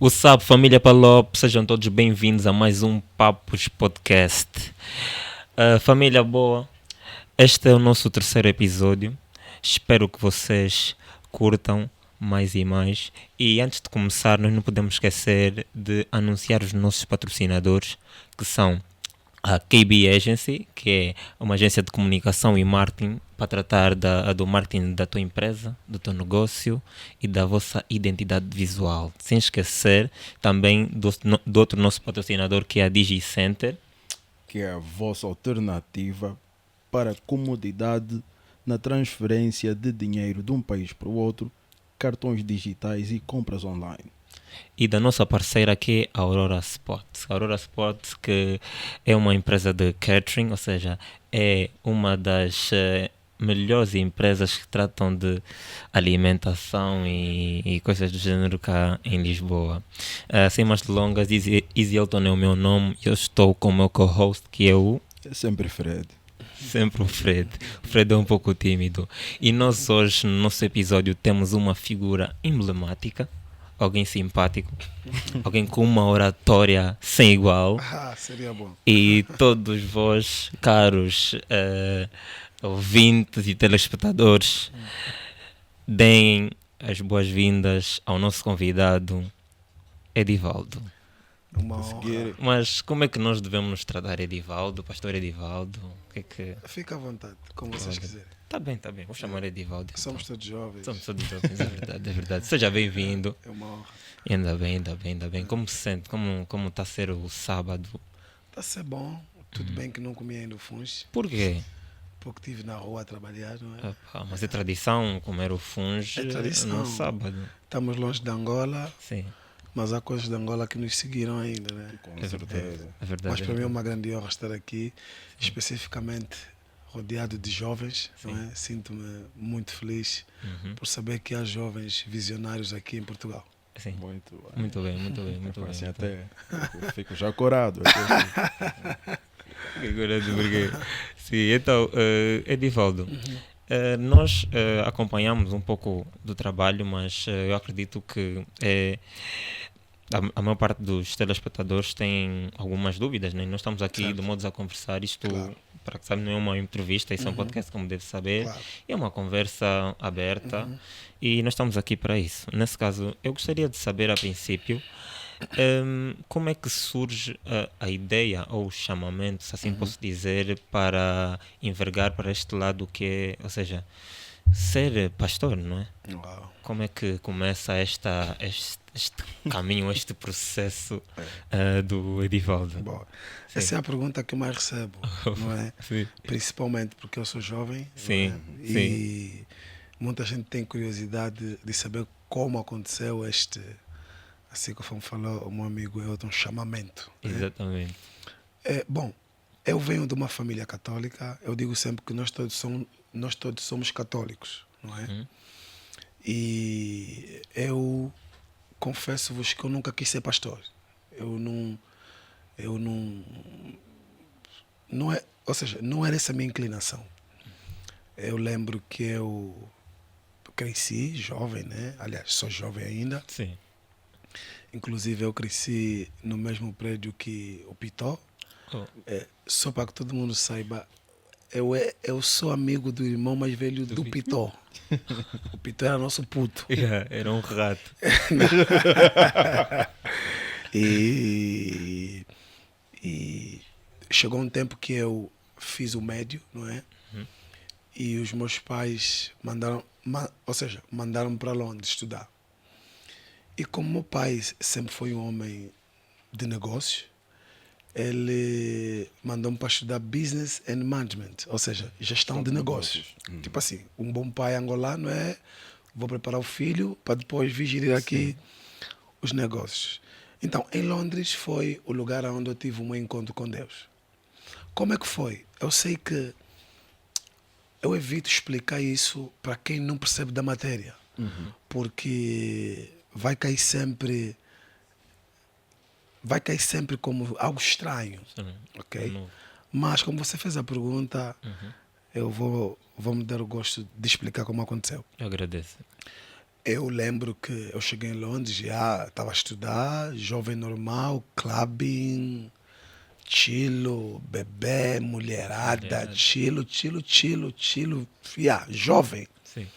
What's up, família Palop? Sejam todos bem-vindos a mais um Papos Podcast. Família boa, este é o nosso terceiro episódio. Espero que vocês curtam mais e mais. E antes de começar, nós não podemos esquecer de anunciar os nossos patrocinadores, que são a KB Agency, que é uma agência de comunicação e marketing para tratar do marketing da tua empresa, do teu negócio e da vossa identidade visual. Sem esquecer também do outro nosso patrocinador, que é a DigiCenter. Que é a vossa alternativa para comodidade na transferência de dinheiro de um país para o outro, cartões digitais e compras online. E da nossa parceira aqui, a Aurora Sports. A Aurora Sports, que é uma empresa de catering, ou seja, é uma das melhores empresas que tratam de alimentação e coisas do gênero cá em Lisboa. Sem mais delongas, Easy Elton é o meu nome. Eu estou com o meu co-host, que é o... É sempre Fred. Sempre o Fred. O Fred é um pouco tímido. E nós hoje, no nosso episódio, temos uma figura emblemática, alguém simpático, alguém com uma oratória sem igual. Seria bom. E todos vós, caros ouvintes e telespectadores, deem as boas-vindas ao nosso convidado, Edivaldo. Uma Conseguir- honra. Mas como é que nós devemos nos tratar, Edivaldo, pastor Edivaldo? O que é que... Fica à vontade, como vocês quiserem. Tá bem, vou chamar Edivaldo. então. Somos todos jovens. Somos todos jovens, é verdade. Seja bem-vindo. É uma honra. E ainda bem. Como se sente? Como está a ser o sábado? Está a ser bom. Tudo bem que não comi ainda o funge, Por quê? porque estive na rua a trabalhar, não é? Mas é tradição comer o funge É tradição. no sábado. Estamos longe de Angola, Sim, mas há coisas de Angola que nos seguiram ainda, né? Com é certeza. verdade. É verdade. Mas para mim é uma grande honra estar aqui, especificamente rodeado de jovens, não é? Sinto-me muito feliz Uhum. por saber que há jovens visionários aqui em Portugal. Sim. Muito bem. Muito bem. Assim até eu fico já corado. Agora porque... Sim, então, Edivaldo, nós acompanhamos um pouco do trabalho, mas eu acredito que a maior parte dos telespectadores tem algumas dúvidas, né? Nós estamos aqui Certo. de modos a conversar, isto, Claro. para que sabe, não é uma entrevista, isso é um podcast, como deve saber, Claro. é uma conversa aberta e nós estamos aqui para isso. Nesse caso, eu gostaria de saber, a princípio, como é que surge a ideia ou o chamamento, se assim posso dizer, para envergar para este lado que é, ou seja, ser pastor, não é? Uau. Como é que começa este caminho, este processo do Edivaldo? Bom, Sim. essa é a pergunta que eu mais recebo, não é? Sim. Principalmente porque eu sou jovem, não Sim, é? E muita gente tem curiosidade de saber como aconteceu este, assim como falou o meu amigo Elton, chamamento. Né? Exatamente. Bom, eu venho de uma família católica, eu digo sempre que nós todos somos católicos, não é? Uhum. E eu confesso-vos que eu nunca quis ser pastor. Ou seja, não era essa a minha inclinação. Eu lembro que eu cresci jovem, né? Aliás, sou jovem ainda. Sim. Inclusive eu cresci no mesmo prédio que o Pitó. Oh. Só para que todo mundo saiba, eu sou amigo do irmão mais velho do Pitó. O Pitó era nosso puto. Era um rato. E chegou um tempo que eu fiz o médio, não é? E os meus pais mandaram para Londres estudar. E como meu pai sempre foi um homem de negócios, ele mandou-me para estudar Business and Management, ou seja, gestão de negócios. Tipo assim, um bom pai angolano é, vou preparar o filho para depois vir gerir aqui os negócios. Então, em Londres foi o lugar onde eu tive um encontro com Deus. Como é que foi? Eu sei que eu evito explicar isso para quem não percebe da matéria, porque vai cair sempre como algo estranho, Sim. ok? Não. Mas como você fez a pergunta, eu vou me dar o gosto de explicar como aconteceu. Eu agradeço. Eu lembro que eu cheguei em Londres, já estava a estudar, jovem normal, clubbing, chilo, bebê, mulherada, chilo, chilo, chilo, chilo, jovem. Sim.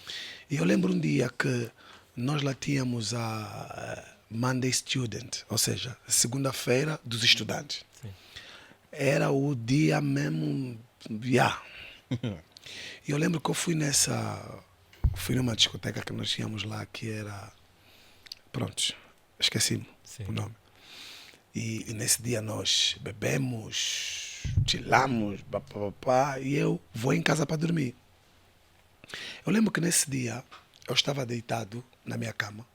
E eu lembro um dia que nós lá tínhamos a Monday Student, ou seja, segunda-feira dos estudantes. Sim. Era o dia mesmo, E eu lembro que eu fui numa discoteca que nós tínhamos lá, que era, pronto, esqueci-me o nome. E nesse dia nós bebemos, chilamos, e eu vou em casa para dormir. Eu lembro que nesse dia eu estava deitado na minha cama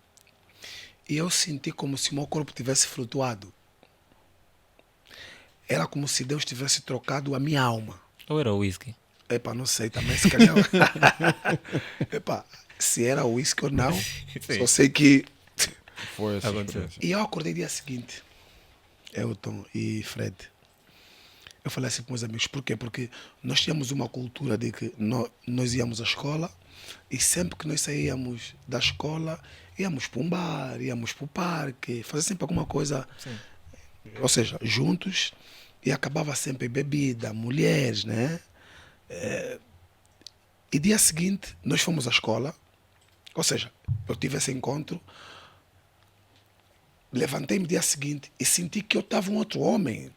e eu senti como se o meu corpo tivesse flutuado. Era como se Deus tivesse trocado a minha alma. Ou era o whisky? Epa, não sei também, se calhar. Epa, se era whisky ou não, só sei que... Foi essa Aconteceu. experiência. E eu acordei dia seguinte, Elton e Fred. Eu falei assim para meus amigos, por quê? Porque nós tínhamos uma cultura de que nós íamos à escola e sempre que nós saíamos da escola, íamos para um bar, íamos para o parque, fazer sempre alguma coisa, Sim. ou seja, juntos, e acabava sempre bebida, mulheres, né? E dia seguinte, nós fomos à escola, ou seja, eu tive esse encontro, levantei-me dia seguinte e senti que eu estava um outro homem.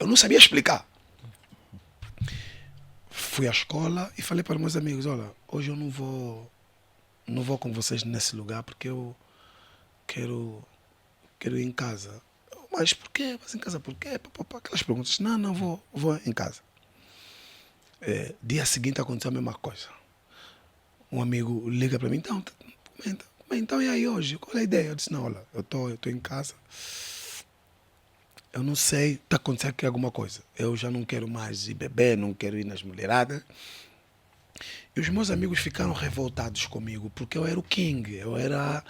Eu não sabia explicar. Fui à escola e falei para meus amigos, olha, hoje eu não vou com vocês nesse lugar porque eu quero ir em casa. Mas por quê? Vas em casa por quê? Aquelas perguntas. Não, vou em casa. Dia seguinte aconteceu a mesma coisa. Um amigo liga para mim, então e aí hoje? Qual é a ideia? Eu disse, não, olha, eu tô em casa. Eu não sei, está acontecendo aqui alguma coisa. Eu já não quero mais ir beber, não quero ir nas mulheradas. E os meus amigos ficaram revoltados comigo, porque eu era o king, eu era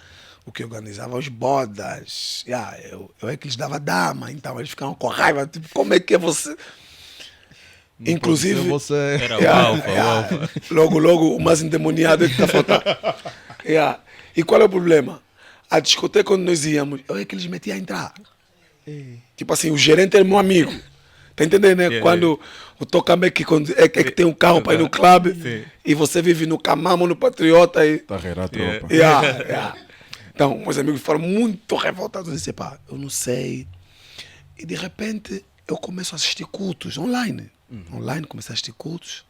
o que organizava os bodas. Eu é que lhes dava dama, então eles ficaram com raiva, tipo, como é que é você... Não Inclusive, pode ser você. Era o alfa, o alfa. Logo o mais endemoniado é que está faltando. E qual é o problema? A discoteca onde nós íamos, eu é que eles metiam a entrar. Tipo assim, o gerente era meu amigo. Tá entendendo, né? Quando o tocame é que tem um carro para ir no clube e você vive no Camamo, no Patriota e... Tá a tropa. Então, meus amigos foram muito revoltados. Eu disse, pá, eu não sei. E de repente eu começo a assistir cultos online. Online, comecei a assistir cultos.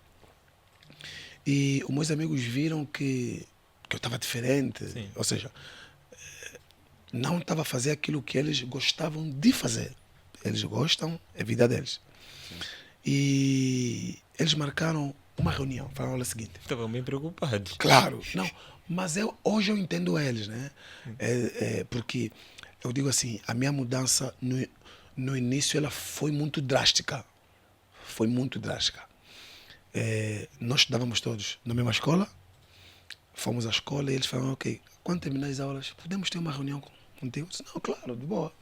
E os meus amigos viram que eu estava diferente. Sim. Ou seja, não estava a fazer aquilo que eles gostavam de fazer. Eles gostam, é a vida deles. Sim. E eles marcaram uma reunião. Falaram o seguinte. Estavam bem preocupados. Claro, não. Mas hoje eu entendo eles, né? Porque eu digo assim, a minha mudança no início ela foi muito drástica. Foi muito drástica. Nós estudávamos todos na mesma escola. Fomos à escola e eles falaram, ok, quando terminar as aulas, podemos ter uma reunião contigo? Eu disse, não, claro, de boa.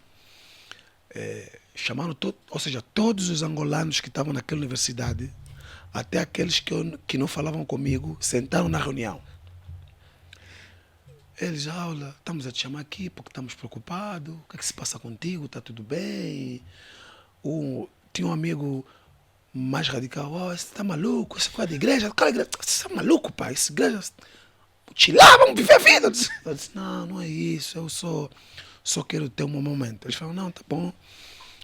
Chamaram todos os angolanos que estavam naquela universidade, até aqueles que não falavam comigo, sentaram na reunião. Eles, olha, estamos a te chamar aqui porque estamos preocupados, o que é que se passa contigo, está tudo bem? Tinha um amigo mais radical, você está maluco, você foi de igreja, qual igreja? Você está maluco, pai, essa igreja, lá, vamos viver a vida. Eu disse, não é isso, eu só quero ter um momento. Eles falaram, não, tá bom.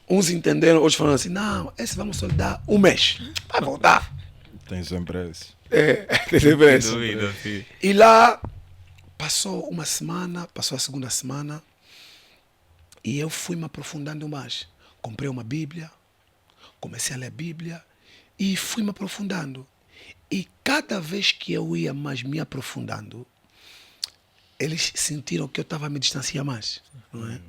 Uns entenderam, outros falaram assim, não, esse vamos só lhe dar um mês, vai voltar. Tem sempre esse. Tem sempre esse. Dúvida, sim. E lá, passou uma semana, passou a segunda semana, e eu fui me aprofundando mais. Comprei uma Bíblia, comecei a ler a Bíblia, e fui me aprofundando. E cada vez que eu ia mais me aprofundando, eles sentiram que eu estava a me distanciar mais, não é?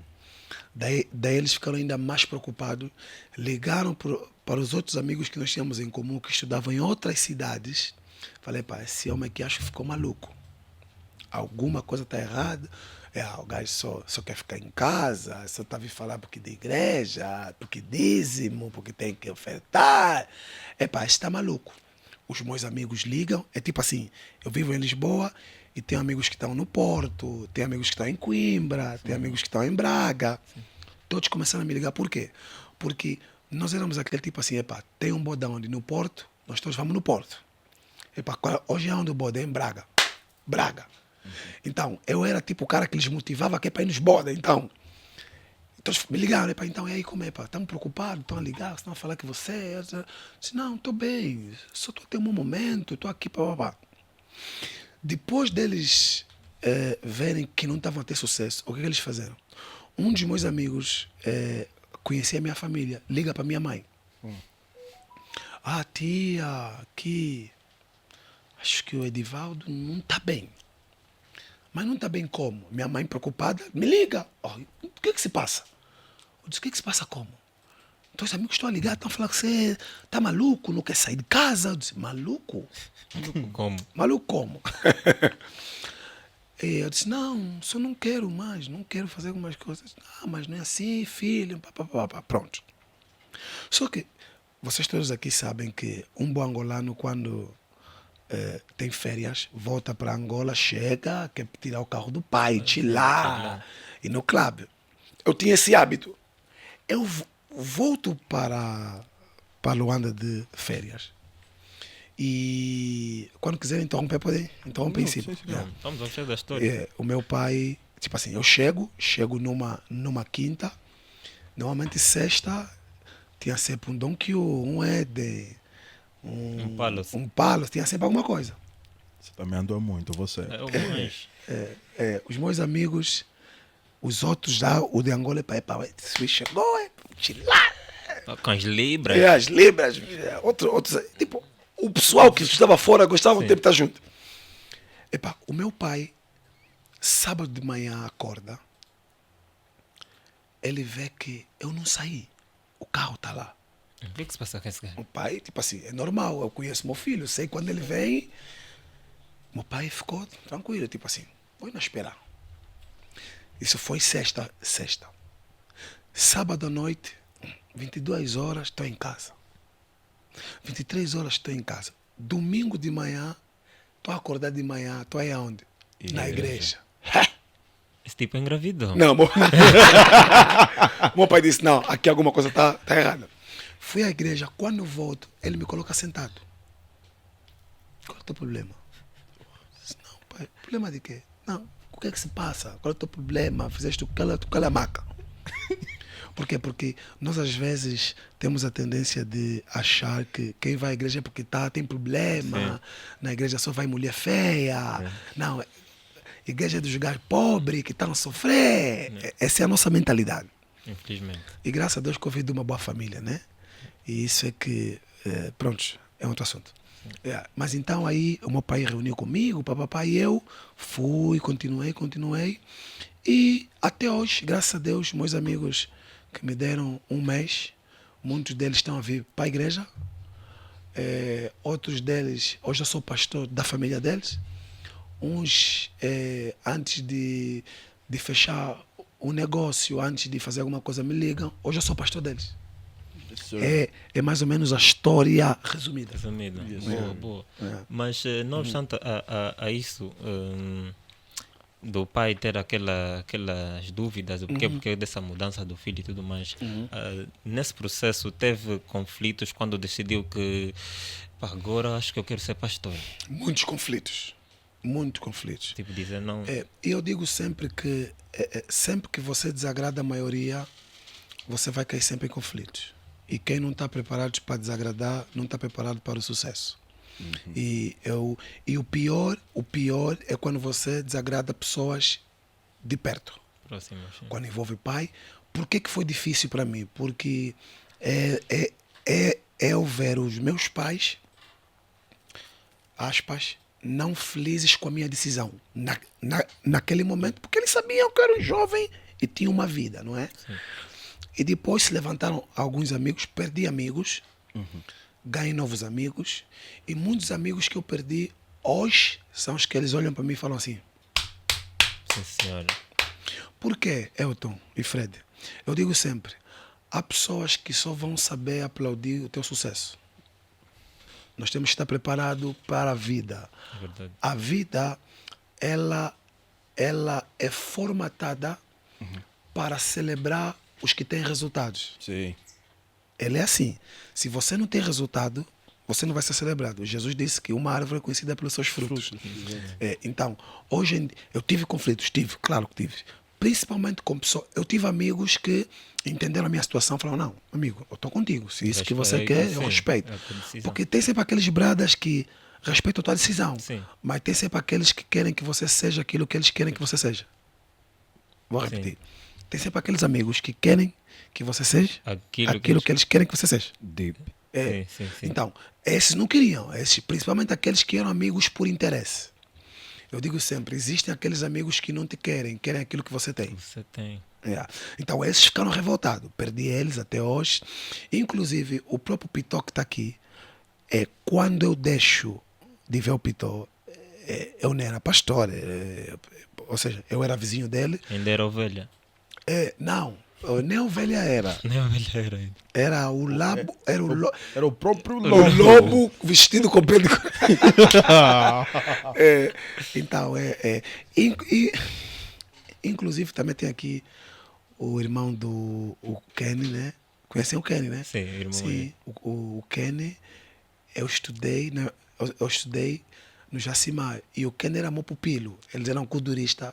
Daí eles ficaram ainda mais preocupados, ligaram para os outros amigos que nós tínhamos em comum, que estudavam em outras cidades. Falei, pá, esse homem aqui acho que ficou maluco. Alguma coisa está errada. O gajo só quer ficar em casa, só está a vir falar porque de igreja, porque dízimo, porque tem que ofertar. Pá, está maluco. Os meus amigos ligam, é tipo assim, eu vivo em Lisboa E tem amigos que estão no Porto, tem amigos que estão em Coimbra, tem amigos que estão em Braga. Todos começaram a me ligar. Por quê? Porque nós éramos aquele tipo assim, epá, tem um bode onde? No Porto, nós todos vamos no Porto. Epá, hoje é onde o bode? É em Braga. Braga. Então, eu era tipo o cara que lhes motivava que é para ir nos bodes. Então, todos me ligaram, epá, então, e aí como é, pá? Estamos preocupados, estão a ligar, estão a falar que você... Eu disse, não, estou bem, só estou a ter um momento, estou aqui, pá, pá, pá. Depois deles verem que não estavam a ter sucesso, o que eles fizeram? Um dos meus amigos conhecia a minha família, liga para minha mãe. Ah, tia, aqui, acho que o Edivaldo não está bem. Mas não está bem como? Minha mãe preocupada, me liga. Oh, o que é que se passa? Eu disse, o que é que se passa como? Então os amigos estão a ligar, estão a falar que você está maluco, não quer sair de casa. Eu disse, maluco? Como? Maluco como? E eu disse, não, só não quero mais, não quero fazer algumas coisas. Ah, mas não é assim, filho, pá, pá, pá, pá. Pronto. Só que vocês todos aqui sabem que um bom angolano, quando tem férias, volta para Angola, chega, quer tirar o carro do pai, chilar, e no clube. Eu tinha esse hábito. Eu volto para Luanda de férias. E quando quiser interromper, pode interromper em cima. Não, vamos ao cheio da história. O meu pai, tipo assim, eu chego numa quinta, normalmente sexta, tinha sempre um Don Q, um Eden, um Palos, tinha sempre alguma coisa. Você também andou muito, você. Os meus amigos, os outros já, o de Angola, chegou, chilar. Com as libras. As libras, outros, tipo, o pessoal que estava fora gostava de estar junto. Epá, o meu pai, sábado de manhã, acorda, ele vê que eu não saí, o carro está lá. O que é que se passa com esse cara? O pai, tipo assim, é normal, eu conheço meu filho, sei quando ele vem. Meu pai ficou tranquilo, tipo assim, vou não esperar. Isso foi sexta. Sábado à noite, 22 horas, estou em casa. 23 horas estou em casa. Domingo de manhã, estou acordado de manhã, estou aí aonde? Na igreja. Esse tipo engravidou. Não, meu pai disse, não, aqui alguma coisa está errada. Fui à igreja, quando eu volto, ele me coloca sentado. Qual é o teu problema? Eu disse, não, pai, problema de quê? Não, o que é que se passa? Qual é o teu problema? Fizeste o calamaca. Por quê? Porque nós às vezes temos a tendência de achar que quem vai à igreja é porque tem problema, sim. Na igreja só vai mulher feia, não, igreja é dos lugares pobres que estão a sofrer. Essa é a nossa mentalidade. Infelizmente. E graças a Deus que eu vim de uma boa família, né? E isso é que, pronto, é outro assunto. Mas então aí o meu pai reuniu comigo, papapá, e eu fui, continuei. E até hoje, graças a Deus, meus amigos que me deram um mês, muitos deles estão a vir para a igreja. Outros deles, hoje eu sou pastor da família deles. Uns, antes de fechar um negócio, antes de fazer alguma coisa, me ligam. Hoje eu sou pastor deles. É mais ou menos a história resumida. Boa. Mas não obstante a isso, do pai ter aquelas dúvidas, o porquê dessa mudança do filho e tudo mais, nesse processo teve conflitos quando decidiu que agora acho que eu quero ser pastor? Muitos conflitos. Tipo, dizer não. Eu digo sempre que sempre que você desagrada a maioria, você vai cair sempre em conflitos. E quem não está preparado para desagradar, não está preparado para o sucesso. E o pior é quando você desagrada pessoas de perto. Próximo, sim. Quando envolve pai. Por que foi difícil para mim? Porque eu ver os meus pais, aspas, não felizes com a minha decisão naquele momento, porque eles sabiam que eu era um jovem e tinha uma vida, não é? Sim. E depois se levantaram alguns amigos, perdi amigos, ganhei novos amigos, e muitos amigos que eu perdi hoje são os que eles olham para mim e falam assim. Sim, senhora. Por quê, Elton e Fred? Eu digo sempre, há pessoas que só vão saber aplaudir o teu sucesso. Nós temos que estar preparados para a vida. É verdade. A vida ela é formatada para celebrar os que têm resultados. Sim. Ela é assim. Se você não tem resultado, você não vai ser celebrado. Jesus disse que uma árvore é conhecida pelos seus frutos. Então, hoje em dia, eu tive conflitos, claro que tive. Principalmente com pessoas. Eu tive amigos que entenderam a minha situação e falaram: não, amigo, eu estou contigo. Se isso que você quer, eu respeito. Porque tem sempre aqueles bradas que respeitam a tua decisão. Sim. Mas tem sempre aqueles que querem que você seja aquilo que eles querem que você seja. Vou repetir. Tem sempre aqueles amigos que querem que você seja aquilo que eles querem que você seja. Deep. Sim. Então, esses não queriam. Esses, principalmente aqueles que eram amigos por interesse. Eu digo sempre, existem aqueles amigos que não te querem aquilo que você tem. Você tem. Então, esses ficaram revoltados. Perdi eles até hoje. Inclusive, o próprio Pitó que está aqui, quando eu deixo de ver o Pitó, eu não era pastor. Ou seja, eu era vizinho dele. Ainda era ovelha. Não, nem ovelha era. Nem ovelha era ainda. Era o labo, Era o próprio o lobo. lobo vestido com pelo de... Então, inclusive também tem aqui o irmão do Kenny, né? Conhecem o Kenny, né? Sim, irmão. Sim, o Kenny, eu estudei no Jacimar e o Kenny era meu pupilo. Eles eram culturistas.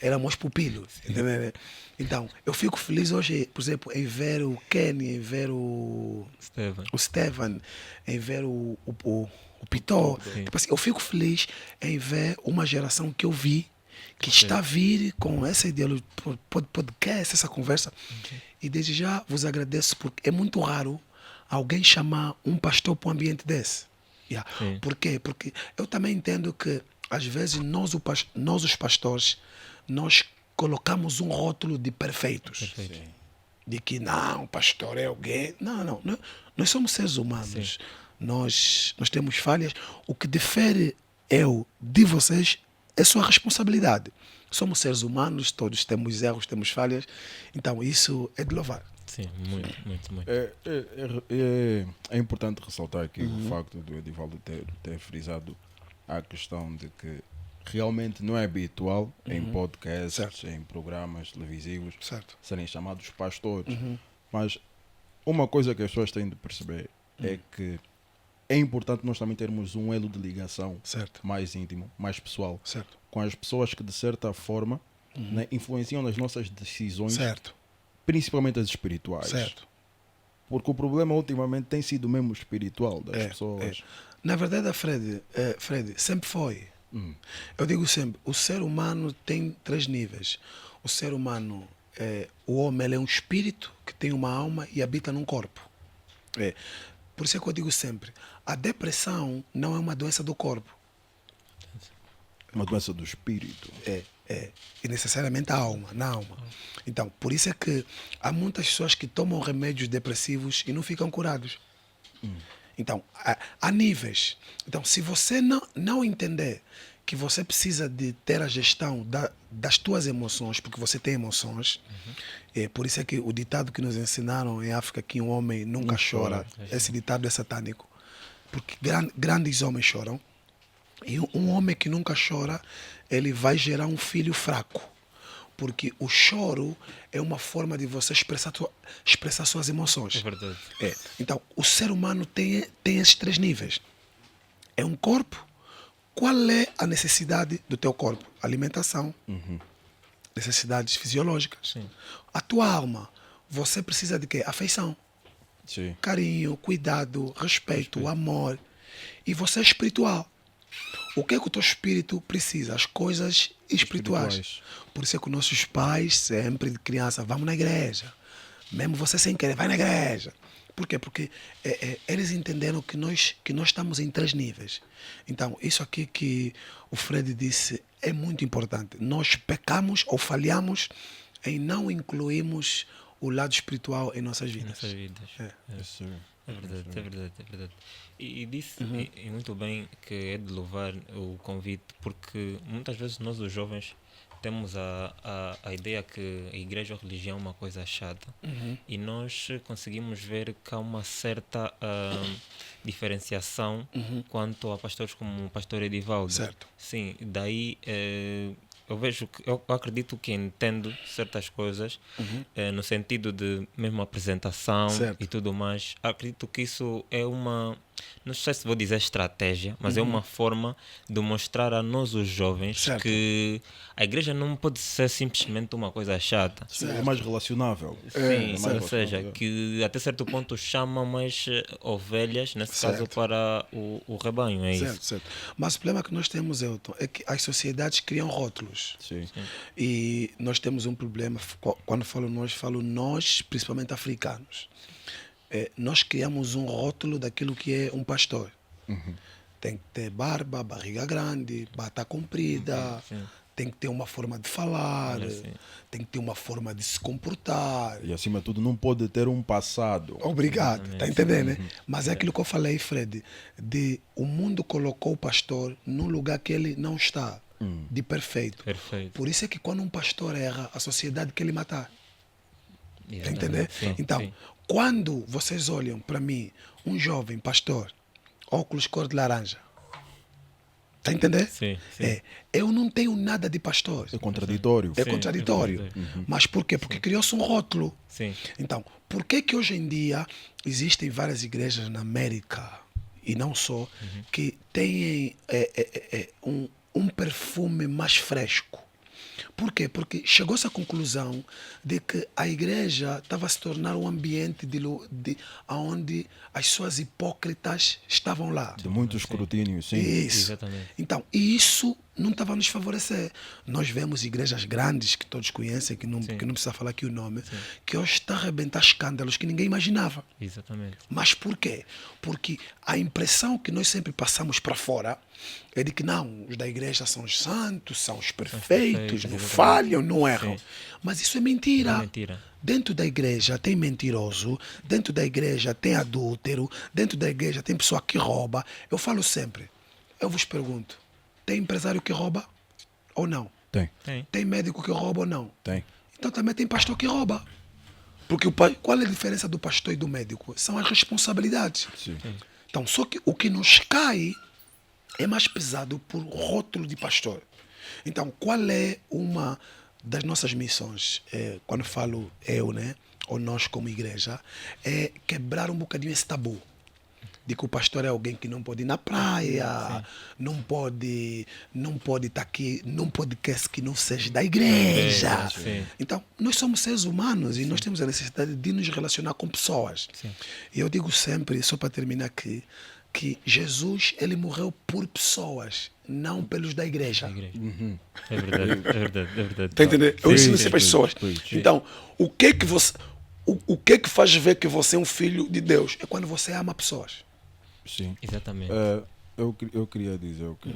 Eram meus pupilos. Entendeu? Então, eu fico feliz hoje, por exemplo, em ver o Kenny, em ver o Steven, em ver o Pitó. Tipo assim, eu fico feliz em ver uma geração que eu vi que está a vir com essa ideologia, podcast, essa conversa. E desde já vos agradeço, porque é muito raro alguém chamar um pastor para um ambiente desse. Por quê? Porque eu também entendo que às vezes nós os pastores, nós colocamos um rótulo de perfeitos. De que não, o pastor é alguém. Não. Nós somos seres humanos. Nós temos falhas. O que difere eu de vocês é sua responsabilidade. Somos seres humanos, todos temos erros, temos falhas. Então isso é de louvar. Sim, muito. É importante ressaltar aqui o facto do Edivaldo ter frisado a questão de que realmente não é habitual em podcasts, em programas televisivos, serem chamados pastores. Mas uma coisa que as pessoas têm de perceber é que é importante nós também termos um elo de ligação mais íntimo, mais pessoal, com as pessoas que de certa forma né, influenciam nas nossas decisões, principalmente as espirituais. Porque o problema ultimamente tem sido mesmo espiritual das pessoas. Na verdade, Fred, sempre foi. Eu digo sempre, o ser humano tem 3 níveis. O ser humano, o homem ele é um espírito que tem uma alma e habita num corpo. Por isso é que eu digo sempre, a depressão não é uma doença do corpo. Uma doença do espírito. E necessariamente na alma. Então, por isso é que há muitas pessoas que tomam remédios depressivos e não ficam curados. Então, há níveis. Então, se você não entender que você precisa de ter a gestão das tuas emoções, porque você tem emoções, por isso é que o ditado que nos ensinaram em África, que um homem nunca chora, esse ditado é satânico, porque grandes homens choram, e um homem que nunca chora, ele vai gerar um filho fraco, porque o choro é uma forma de você expressar suas emoções. É verdade. Então, o ser humano tem esses 3 níveis. É um corpo. Qual é a necessidade do teu corpo? Alimentação. Necessidades fisiológicas. A tua alma, você precisa de quê? Afeição. Carinho, cuidado, respeito, amor. E você é espiritual. O que é que o teu espírito precisa? As coisas espirituais. Por isso é que nossos pais, sempre de criança, vamos na igreja. Mesmo você sem querer, vai na igreja. Por quê? Porque eles entenderam que nós estamos em 3 níveis. Então, isso aqui que o Fred disse é muito importante. Nós pecamos ou falhamos em não incluirmos o lado espiritual em nossas vidas. É verdade, é verdade, é verdade. E disse e muito bem que é de louvar o convite, porque muitas vezes nós, os jovens, temos a ideia que a igreja ou a religião é uma coisa chata e nós conseguimos ver que há uma certa diferenciação quanto a pastores como o pastor Edivaldo. Certo. Sim, daí eu vejo que eu acredito que entendo certas coisas no sentido de mesmo apresentação Certo. e tudo mais. Acredito que isso é uma, não sei se vou dizer estratégia, mas é uma forma de mostrar a nós os jovens Certo. que a igreja não pode ser simplesmente uma coisa chata. Sim, é mais relacionável. Sim, mais ou relacionável, seja, é. que até certo ponto chama mais ovelhas, nesse caso, Certo. para o rebanho, é Certo, isso. certo. Mas o problema que nós temos, Elton, é que as sociedades criam rótulos. Sim. E nós temos um problema, quando falo nós, principalmente africanos. Nós criamos um rótulo daquilo que é um pastor. Tem que ter barba, barriga grande, bata comprida, Sim. tem que ter uma forma de falar, Sim. tem que ter uma forma de se comportar. E acima de tudo, não pode ter um passado. Obrigado, Exatamente. tá entendendo, né? Mas é aquilo que eu falei, Fred, de o mundo colocou o pastor num lugar que ele não está, de perfeito. Perfeito. Por isso é que quando um pastor erra, a sociedade quer ele matar. Tá Exatamente. entendendo? Sim, Então, sim. quando vocês olham para mim, um jovem pastor, óculos cor de laranja, tá entendendo? Sim, sim. Eu não tenho nada de pastor. É contraditório. É Sim, contraditório. é contraditório. Mas por quê? Porque criou-se um rótulo. Sim. Então, por que hoje em dia existem várias igrejas na América, e não só, que têm um perfume mais fresco? Por quê? Porque chegou-se à conclusão de que a igreja estava a se tornar um ambiente onde as suas hipócritas estavam lá. De muito escrutínio, sim. Isso. Exatamente. Então, e isso não estava a nos favorecer. Nós vemos igrejas grandes que todos conhecem, que não precisa falar aqui o nome, que hoje está a arrebentar escândalos que ninguém imaginava. Exatamente. Mas por quê? Porque a impressão que nós sempre passamos para fora é de que não, os da igreja são os santos, são os perfeitos, não exatamente. falham, não erram. Sim. Mas isso é mentira. É mentira. Dentro da igreja tem mentiroso, dentro da igreja tem adúltero, dentro da igreja tem pessoa que rouba. Eu falo sempre, eu vos pergunto, tem empresário que rouba ou não? Tem, Tem. Tem médico que rouba ou não? tem. Então também tem pastor que rouba. Porque qual é a diferença do pastor e do médico? São as responsabilidades. Sim. Então, só que o que nos cai é mais pesado por rótulo de pastor. Então, qual é uma das nossas missões, quando falo eu, né, ou nós como igreja, é quebrar um bocadinho esse tabu de que o pastor é alguém que não pode ir na praia, não pode estar aqui num podcast que não seja da igreja. Sim. Então, nós somos seres humanos e nós temos a necessidade de nos relacionar com pessoas. Sim. E eu digo sempre, só para terminar aqui, que Jesus, ele morreu por pessoas, não pelos da igreja. A igreja. É verdade, é verdade, é verdade. Está entendendo? Eu Sim, ensino sim, sempre as sim, pessoas. sim. Então, o que que você... O que que faz ver que você é um filho de Deus? É quando você ama pessoas. Sim. Exatamente. Eu queria dizer o que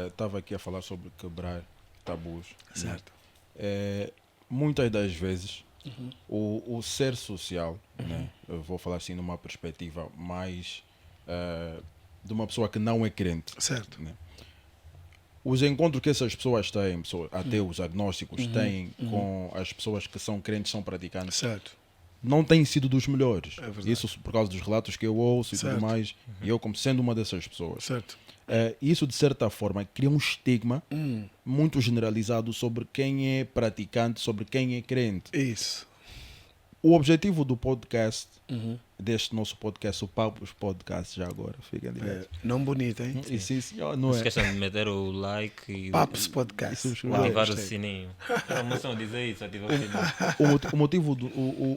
estava aqui a falar sobre quebrar tabus. Certo. Muitas das vezes o ser social, né, eu vou falar assim numa perspectiva mais de uma pessoa que não é crente, Certo. né? Os encontros que essas pessoas têm, até os agnósticos têm com as pessoas que são crentes, são praticantes, Certo. não têm sido dos melhores. É verdade. Isso por causa dos relatos que eu ouço e Certo. tudo mais. E eu, como sendo uma dessas pessoas, Certo. isso de certa forma cria um estigma muito generalizado sobre quem é praticante, sobre quem é crente. Isso. O objetivo do podcast, deste nosso podcast, o Papos Podcast, já agora, fiquem ligados. Não bonito, hein? E sim, senhor, não Não é? se esqueçam de meter o like e Papos Podcast. Isso, Uau, ativar o gostei. sininho. Era uma moção dizer isso, ativar o sininho. O motivo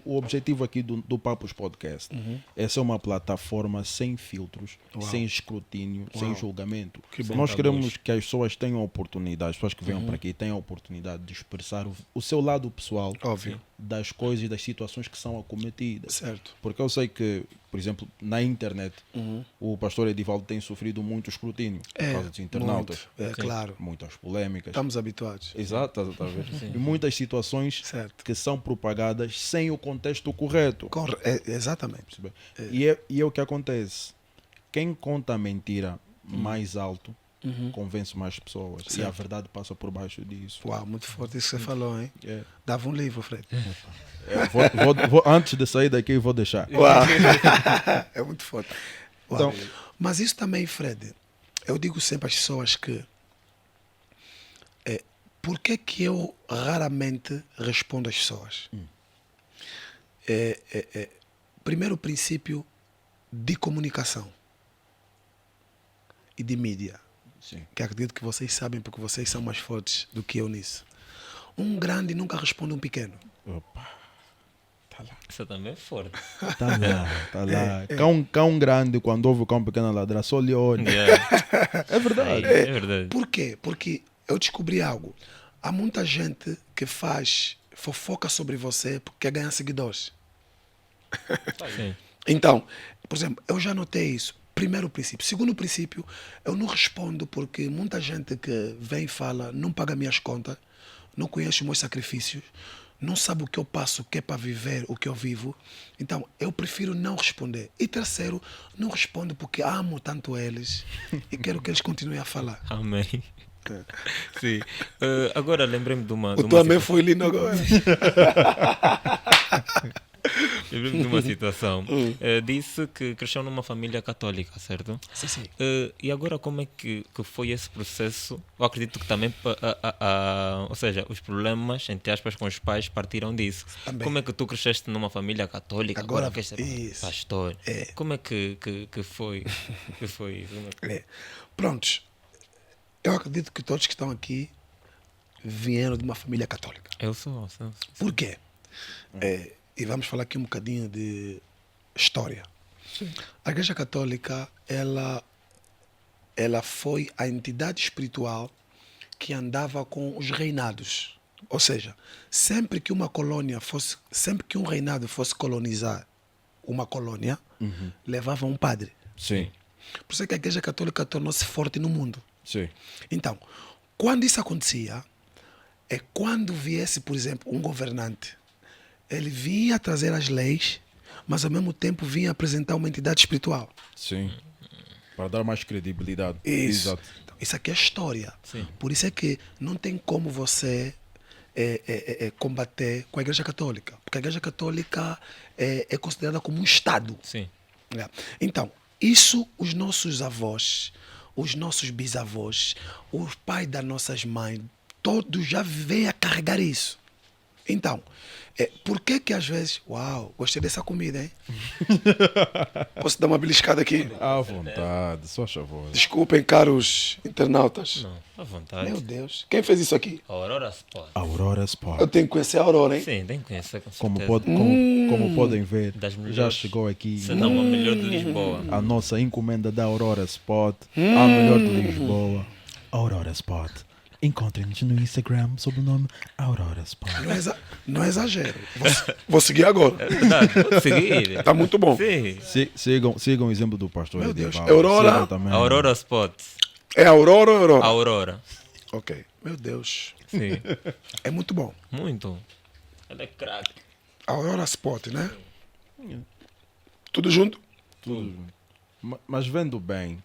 o objetivo aqui do Papos Podcast é ser uma plataforma sem filtros, sem escrutínio, sem julgamento. Que bom. Nós Sem queremos tabus. que as pessoas tenham a oportunidade, as pessoas que venham para aqui tenham a oportunidade de expressar o seu lado pessoal Óbvio. das coisas e das situações que são acometidas. Certo. Porque eu sei que, por exemplo, na internet, o pastor Edivaldo tem sofrido muito escrutínio por causa dos internautas. muito, claro. Muitas polémicas. Estamos habituados. Exato, tá a ver? E muitas situações Certo. que são propagadas sem o contexto correto. Exatamente. Percebe? E é o que acontece. Quem conta a mentira mais alto convence mais pessoas. E a Certo. verdade passa por baixo disso. Uau, muito forte isso que você falou, hein? É. Dava um livro, Fred. Antes de sair daqui, eu vou deixar. Uau. É muito forte. Uau. Então- Mas isso também, Fred, eu digo sempre às pessoas que por que eu raramente respondo às pessoas? Primeiro princípio de comunicação e de mídia, Sim. que acredito que vocês sabem porque vocês são mais fortes do que eu nisso. Um grande nunca responde um pequeno. Opa. Tá lá. Isso também é forte. Tá lá, tá lá. Cão grande, quando ouve o cão pequeno ladrar, só lhe olha. Yeah. É verdade. É verdade. Por quê? Porque eu descobri algo. Há muita gente que faz fofoca sobre você porque quer ganhar seguidores. Sim. Então, por exemplo, eu já notei isso. Primeiro princípio. Segundo princípio, eu não respondo porque muita gente que vem e fala não paga minhas contas, não conhece os meus sacrifícios, não sabe o que eu passo, o que é para viver, o que eu vivo. Então, eu prefiro não responder. E terceiro, não respondo porque amo tanto eles e quero que eles continuem a falar. Amém. Sim. Agora lembrei-me de uma. O teu amém foi lindo agora. Lembrei-me de uma situação. Disse que cresceu numa família católica, certo? Sim, sim. E agora como é que foi esse processo? Eu acredito que também, ou seja, os problemas, entre aspas, com os pais partiram disso. Também. Como é que tu cresceste numa família católica? Agora Agora, queres ser isso. pastor? Como é que foi? Que foi isso? Como é que- Prontos. Eu acredito que todos que estão aqui vieram de uma família católica. Eu sou. Por quê? E vamos falar aqui um bocadinho de história. A Igreja Católica, ela foi a entidade espiritual que andava com os reinados. Ou seja, sempre que um reinado fosse colonizar uma colônia, levava um padre. Sim, Por isso é que a Igreja Católica tornou-se forte no mundo. sim. Então, quando isso acontecia, é quando viesse, por exemplo, um governante, ele vinha trazer as leis, mas ao mesmo tempo vinha apresentar uma entidade espiritual. Sim. Para dar mais credibilidade. Isso. Exato. Então, isso aqui é história. Sim. Por isso é que não tem como você combater com a Igreja Católica, porque a Igreja Católica é considerada como um Estado. Sim. Então, isso os nossos avós, os nossos bisavós, os pais das nossas mães, todos já veio a carregar isso. Então, por que às vezes... Uau, gostei dessa comida, hein? Posso dar uma beliscada aqui? À vontade, só favor. Desculpem, caros internautas. Não, à vontade. Meu Deus, quem fez isso aqui? Aurora Sport. Aurora Sport. Eu tenho que conhecer a Aurora, hein? Sim, tem que conhecer com Como, certeza. como podem ver, Das já melhores. chegou aqui Se não a melhor de Lisboa. a nossa encomenda da Aurora Sport, a melhor de Lisboa. Aurora Sport. Encontrem-nos no Instagram sob o nome Aurora Sport. Não é exagero. Vou seguir agora. É verdade, pode seguir. Tá muito bom. Sim. Sigam o exemplo do pastor Meu Deus. Edivaldo. Aurora. Sigam também. Aurora Sport. É Aurora ou Aurora? Aurora. Ok. Meu Deus. Sim. É muito bom. Muito. Ela é craque. Aurora Sport, né? Tudo junto? Tudo. Mas vendo bem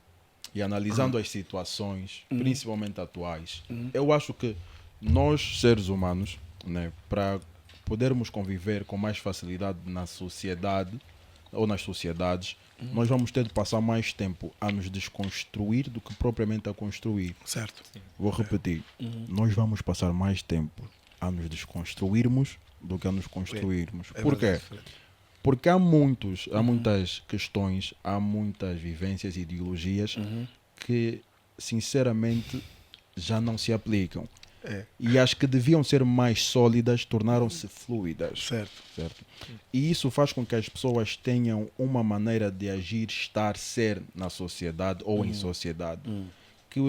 e analisando as situações, principalmente atuais, eu acho que nós, seres humanos, né, para podermos conviver com mais facilidade na sociedade ou nas sociedades, nós vamos ter de passar mais tempo a nos desconstruir do que propriamente a construir. Certo. Vou repetir. Nós vamos passar mais tempo a nos desconstruirmos do que a nos construirmos. Por quê? verdade, Fred. Porque há muitas questões, há muitas vivências e ideologias que, sinceramente, já não se aplicam. E as que deviam ser mais sólidas tornaram-se fluidas. Certo. Certo? E isso faz com que as pessoas tenham uma maneira de agir, estar, ser na sociedade ou em sociedade que,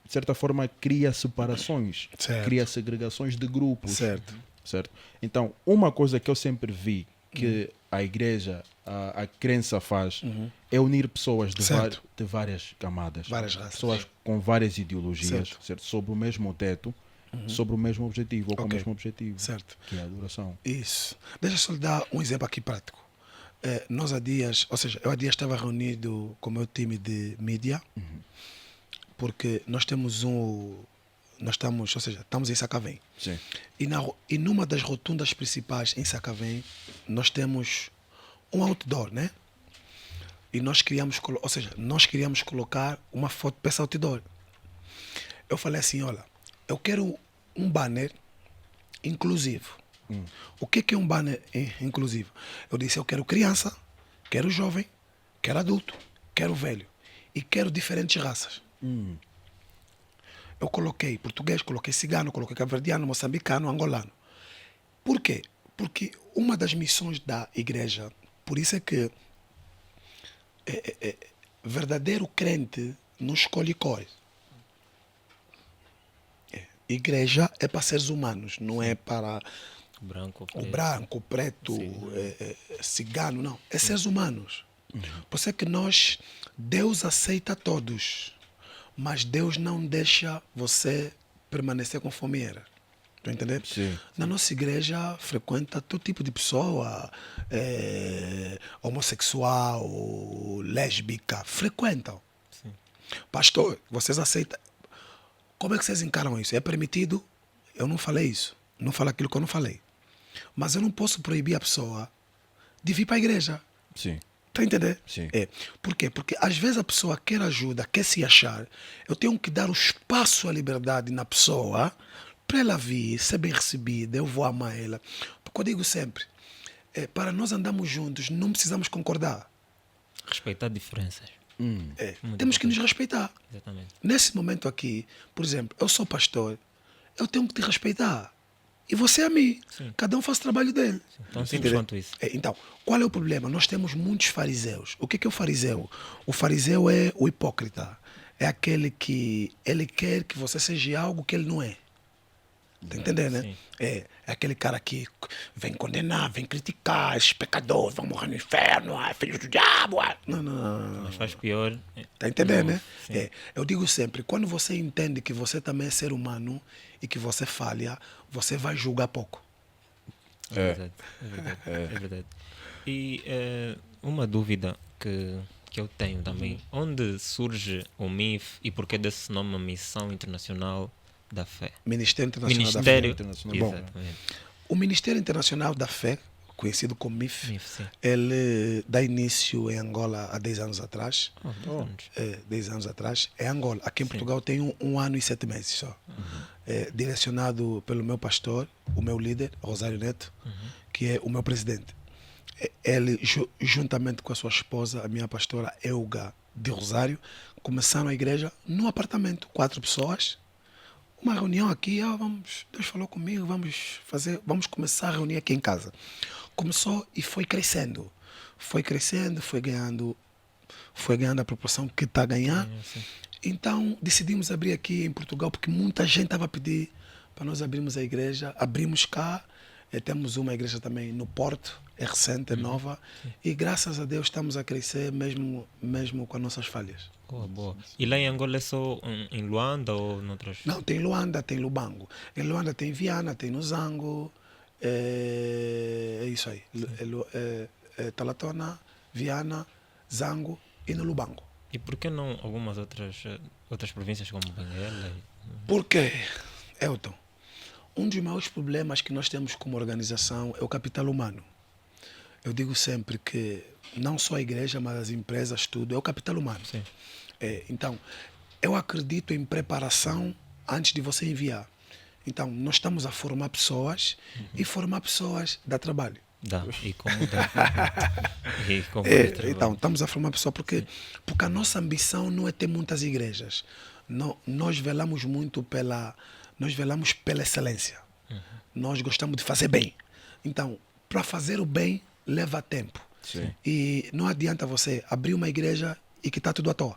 de certa forma, cria separações, Certo. cria segregações de grupos. Certo. Certo? Então, uma coisa que eu sempre vi que a igreja, a crença faz é unir pessoas Certo. de várias camadas. Várias raças. Pessoas com várias ideologias, Certo. certo? Sobre o mesmo teto, sobre o mesmo objetivo, ou com o Ok. mesmo objetivo, Certo. que é a adoração. Isso. Deixa eu só lhe dar um exemplo aqui prático. Nós há dias, ou seja, eu há dias estava reunido com o meu time de mídia, porque nós temos estamos em Sacavém. Sim. E numa das rotundas principais em Sacavém, nós temos um outdoor, né? E nós queríamos colocar uma foto para esse outdoor. Eu falei assim, olha, eu quero um banner inclusivo. O que é um banner inclusivo? Eu disse, eu quero criança, quero jovem, quero adulto, quero velho e quero diferentes raças. Eu coloquei português, coloquei cigano, coloquei cabo-verdiano, moçambicano, angolano. Por quê? Porque uma das missões da igreja, por isso é que verdadeiro crente não escolhe cores. Igreja é para seres humanos, não é para Branco, o preto. branco, o preto, cigano, não. É seres humanos. Por isso é que Deus aceita todos, mas Deus não deixa você permanecer conforme era. Está entendendo? Sim. Na nossa igreja frequenta todo tipo de pessoa, homossexual, lésbica, frequentam. Sim. Pastor, vocês aceitam? Como é que vocês encaram isso? É permitido? Eu não falei isso. Não falo aquilo que eu não falei. Mas eu não posso proibir a pessoa de vir para a igreja. Sim. Está a entender? Sim. Por quê? Porque às vezes a pessoa quer ajuda, quer se achar. Eu tenho que dar o espaço, a liberdade na pessoa para ela vir, ser bem recebida, eu vou amar ela. Porque eu digo sempre, para nós andarmos juntos, não precisamos concordar. Respeitar diferenças. Temos que nos respeitar. Exatamente. Nesse momento aqui, por exemplo, eu sou pastor, eu tenho que te respeitar. E você a mim. Sim. Cada um faz o trabalho dele. Tão simples Entendeu? quanto isso. Então, qual é o problema? Nós temos muitos fariseus. O que é o fariseu? O fariseu é o hipócrita. É aquele que ele quer que você seja algo que ele não é. Tá entendendo, né? Sim. É aquele cara que vem condenar, vem criticar, esses pecadores vão morrer no inferno, filhos do diabo. Não. Mas faz pior. Tá entendendo, né? Sim. Eu digo sempre, quando você entende que você também é ser humano e que você falha, você vai julgar pouco. É verdade. É verdade. E uma dúvida que eu tenho também. Onde surge o MIF e porquê desse nome Missão Internacional da Fé? Ministério Internacional Ministério da Fé. Internacional. Bom, Exatamente. o Ministério Internacional da Fé, conhecido como MIF, MIF, sim. ele dá início em Angola há 10 anos atrás. 2 anos. 10 anos atrás. É Angola. Aqui em Portugal tem um ano e 7 meses só. Direcionado pelo meu pastor, o meu líder, Rosário Neto, que é o meu presidente. Ele, juntamente com a sua esposa, a minha pastora Elga de Rosário, começaram a igreja num apartamento, 4 pessoas. Uma reunião aqui, Deus falou comigo, vamos começar a reunir aqui em casa. Começou e foi crescendo. Foi ganhando a proporção que está a ganhar. Sim. Então decidimos abrir aqui em Portugal, porque muita gente estava a pedir para nós abrirmos a igreja. Abrimos cá, temos uma igreja também no Porto, é recente, é nova. E graças a Deus estamos a crescer mesmo com as nossas falhas. Boa. E lá em Angola é só em Luanda ou noutras? Não, tem Luanda, tem Lubango. Em Luanda tem Viana, tem Nozango. É isso aí. Talatona, Viana, Zango e no Lubango. E por que não algumas outras províncias como Benguela? Por quê, Elton? Um dos maiores problemas que nós temos como organização é o capital humano. Eu digo sempre que não só a igreja, mas as empresas, tudo, é o capital humano. Sim. Então, eu acredito em preparação antes de você enviar. Então, nós estamos a formar pessoas e formar pessoas dá trabalho. Dá. E como dá? E como Então, estamos a formar pessoas porque a nossa ambição não é ter muitas igrejas. Nós velamos muito pela excelência. Nós gostamos de fazer bem. Então, para fazer o bem, leva tempo. Sim. E não adianta você abrir uma igreja e que está tudo à toa.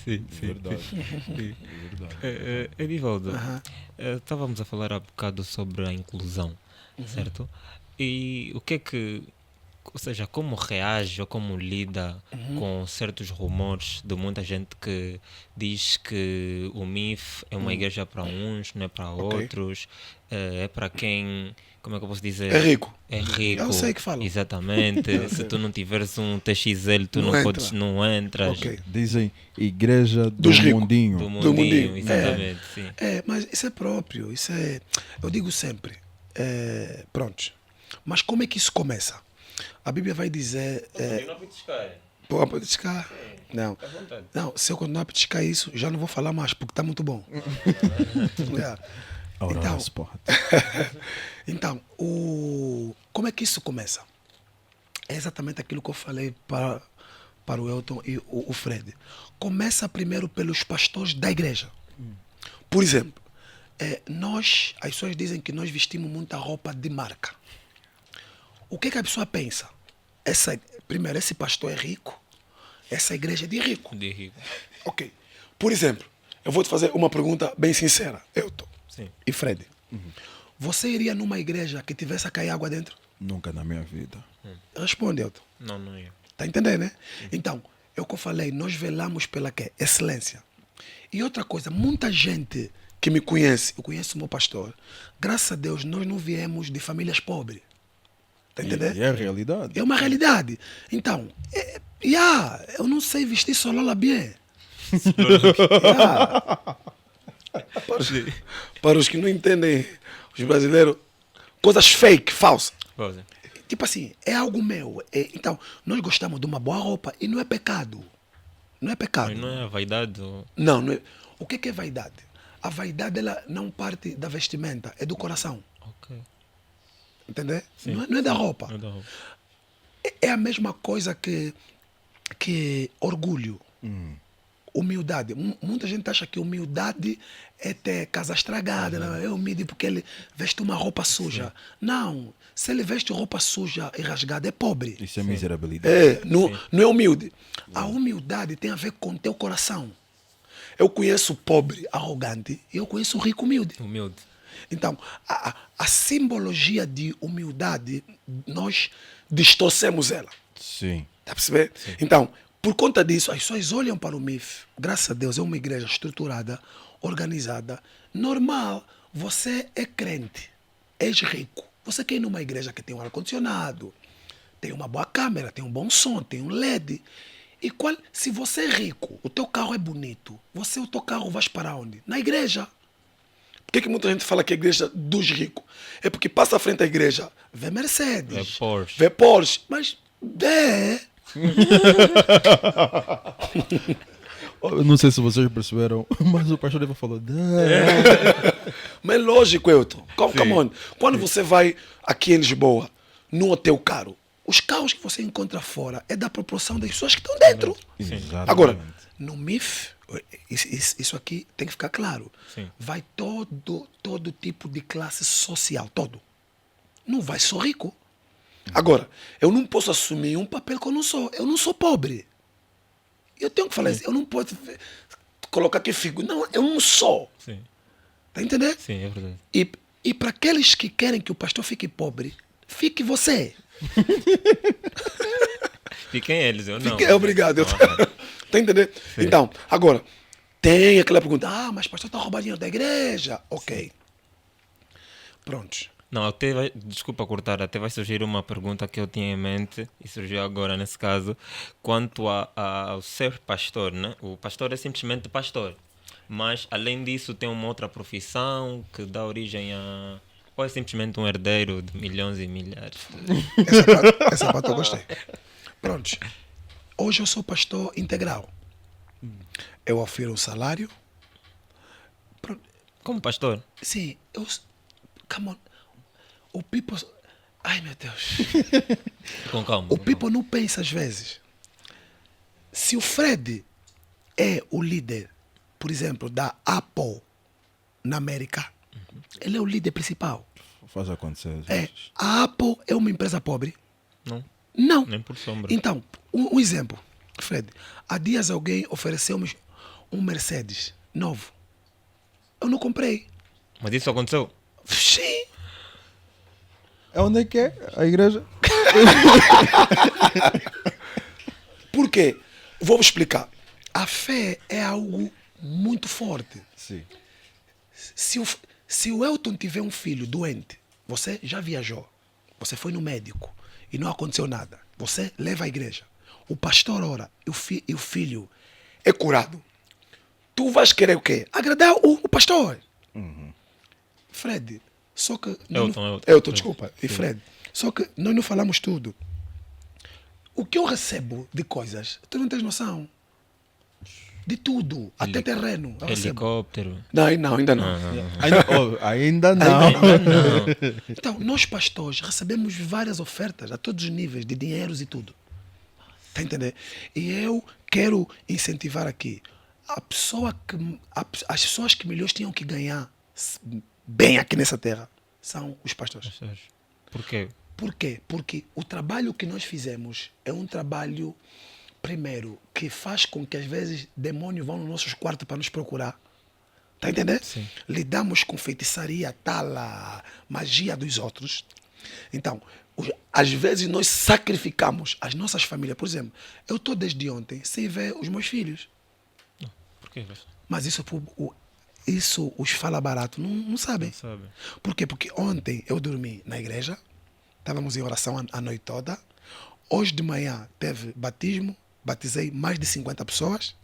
Sim. Verdade. Verdade. Edivaldo, estávamos a falar há bocado sobre a inclusão, certo? E o que é que ou seja, como reage ou como lida com certos rumores de muita gente que diz que o MIF é uma igreja para uns, não é para Ok. outros, é para quem, como é que eu posso dizer? É rico. É rico. Eu sei que falam. Exatamente. Se tu não tiveres um TXL, tu Não não, entra. podes, não entras. Ok. Dizem igreja do Dos ricos. mundinho. Do mundinho, mundinho. exatamente, sim. Mas isso é próprio, isso é. Eu digo sempre, pronto. Mas como é que isso começa? A Bíblia vai dizer. Pô, pode descar. Não. Não, se eu continuar a petiscar isso, já não vou falar mais, porque está muito bom. Yeah. Ora, Então, Sport. Então, como é que isso começa? É exatamente aquilo que eu falei para o Elton e o Fred. Começa primeiro pelos pastores da igreja. Por exemplo, as pessoas dizem que nós vestimos muita roupa de marca. O que a pessoa pensa? Primeiro, esse pastor é rico, essa igreja é de rico. De rico. Ok. Por exemplo, eu vou te fazer uma pergunta bem sincera, Elton Sim. e Fred. Você iria numa igreja que tivesse a cair água dentro? Nunca na minha vida. Responde, Elton. Não, não ia. Tá entendendo, né? Então, é o que eu falei, nós velamos pela quê? Excelência. E outra coisa, muita gente que me conhece, eu conheço o meu pastor, graças a Deus nós não viemos de famílias pobres. Tá entendendo? E é a realidade. É uma realidade. Então, eu não sei vestir solola bem. Para os que não entendem, os brasileiros, coisas fake, falsas. Pausa. Tipo assim, é algo meu. Então, nós gostamos de uma boa roupa e não é pecado. Não é pecado. Mas não é a vaidade? Ou... Não é. O que é vaidade? A vaidade ela não parte da vestimenta, é do coração. Ok. Entendeu? Sim. Não é da roupa. Não é da roupa. É a mesma coisa que orgulho. Humildade. Muita gente acha que humildade é ter casa estragada. Não, é humilde porque ele veste uma roupa suja. Não. Se ele veste roupa suja e rasgada, é pobre. Isso é miserabilidade. Não é humilde. A humildade tem a ver com teu coração. Eu conheço pobre arrogante e eu conheço rico humilde. Humilde. Então, a simbologia de humildade, nós distorcemos ela. Sim. Está a perceber? Então, por conta disso, as pessoas olham para o MIF. Graças a Deus, é uma igreja estruturada, organizada, normal. Você é crente, és rico. Você quer ir numa igreja que tem um ar-condicionado, tem uma boa câmera, tem um bom som, tem um LED. E se você é rico, o teu carro é bonito, o teu carro vai para onde? Na igreja. Por que muita gente fala que é a igreja dos ricos? É porque passa à frente da igreja, vê Mercedes, É Porsche. vê Porsche, mas Eu não sei se vocês perceberam, mas o pastor Eva falou. Mas é lógico, Elton. Come on. Quando você vai aqui em Lisboa, num hotel caro, os carros que você encontra fora é da proporção das pessoas que estão dentro. Exatamente. Agora, no MIF, isso aqui tem que ficar claro. Sim. Vai todo tipo de classe social, todo. Não vai só rico. Agora, eu não posso assumir um papel que eu não sou. Eu não sou pobre. Eu tenho que falar isso. Eu não posso colocar que fico. Não, eu não sou. Sim. Tá entendendo? Sim, é verdade. E para aqueles que querem que o pastor fique pobre, fique você. Fiquem eles, eu não. Obrigado. Tá entendendo? Sim. Então, agora, tem aquela pergunta: mas o pastor está roubando dinheiro da igreja. Ok. Pronto. Não, desculpa cortar, até vai surgir uma pergunta que eu tinha em mente, e surgiu agora nesse caso, quanto ao ser pastor, né? O pastor é simplesmente pastor, mas além disso tem uma outra profissão que dá origem a... Ou é simplesmente um herdeiro de milhões e milhares? Essa parte eu gostei. Pronto. Hoje eu sou pastor integral. Eu ofero um salário. Como pastor? Sim, come on. O people... Ai, meu Deus. Com calma. O people não pensa às vezes. Se o Fred é o líder, por exemplo, da Apple na América, ele é o líder principal. Faz acontecer. às É, vezes. a Apple é uma empresa pobre? Não, Não. nem por sombra. Então, um exemplo. Fred, há dias alguém ofereceu-me um Mercedes novo. Eu não comprei. Mas isso aconteceu? Sim. É onde é que é? A igreja? Por quê? Vou explicar. A fé é algo muito forte. Sim. Se o Elton tiver um filho doente, você já viajou, você foi no médico e não aconteceu nada, você leva à igreja, o pastor ora e o filho é curado. Tu vais querer o quê? Agradar o pastor. Fred, só que... Elton, desculpa. E Fred, só que nós não falamos tudo. O que eu recebo de coisas, tu não tens noção. De tudo, até terreno. Eu recebo. Helicóptero. Não, ainda não. Ainda não. Então, nós pastores recebemos várias ofertas a todos os níveis, de dinheiros e tudo. Está a entender? E eu quero incentivar aqui. As pessoas que melhores tinham que ganhar bem aqui nessa terra são os pastores. Por quê? Por quê? Porque o trabalho que nós fizemos é um trabalho, primeiro, que faz com que às vezes demônios vão nos nossos quartos para nos procurar. Está a entender? Sim. Lidamos com feitiçaria, tala, magia dos outros. Então, às vezes nós sacrificamos as nossas famílias. Por exemplo, eu estou desde ontem sem ver os meus filhos. Por quê? Mas isso os fala barato não sabem. Não sabe. Por quê? Porque ontem eu dormi na igreja, estávamos em oração a noite toda. Hoje de manhã teve batismo, batizei mais de 50 pessoas.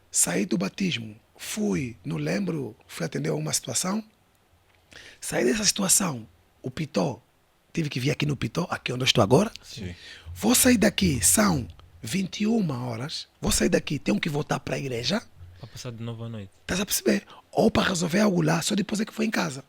Saí do batismo, fui atender a uma situação. Saí dessa situação, o Pitó, tive que vir aqui no Pitó, aqui onde eu estou agora. Sim. Vou sair daqui, são 21 horas. Vou sair daqui, tenho que voltar para a igreja. Para passar de novo à noite. Estás a perceber? Ou para resolver algo lá, só depois é que foi em casa.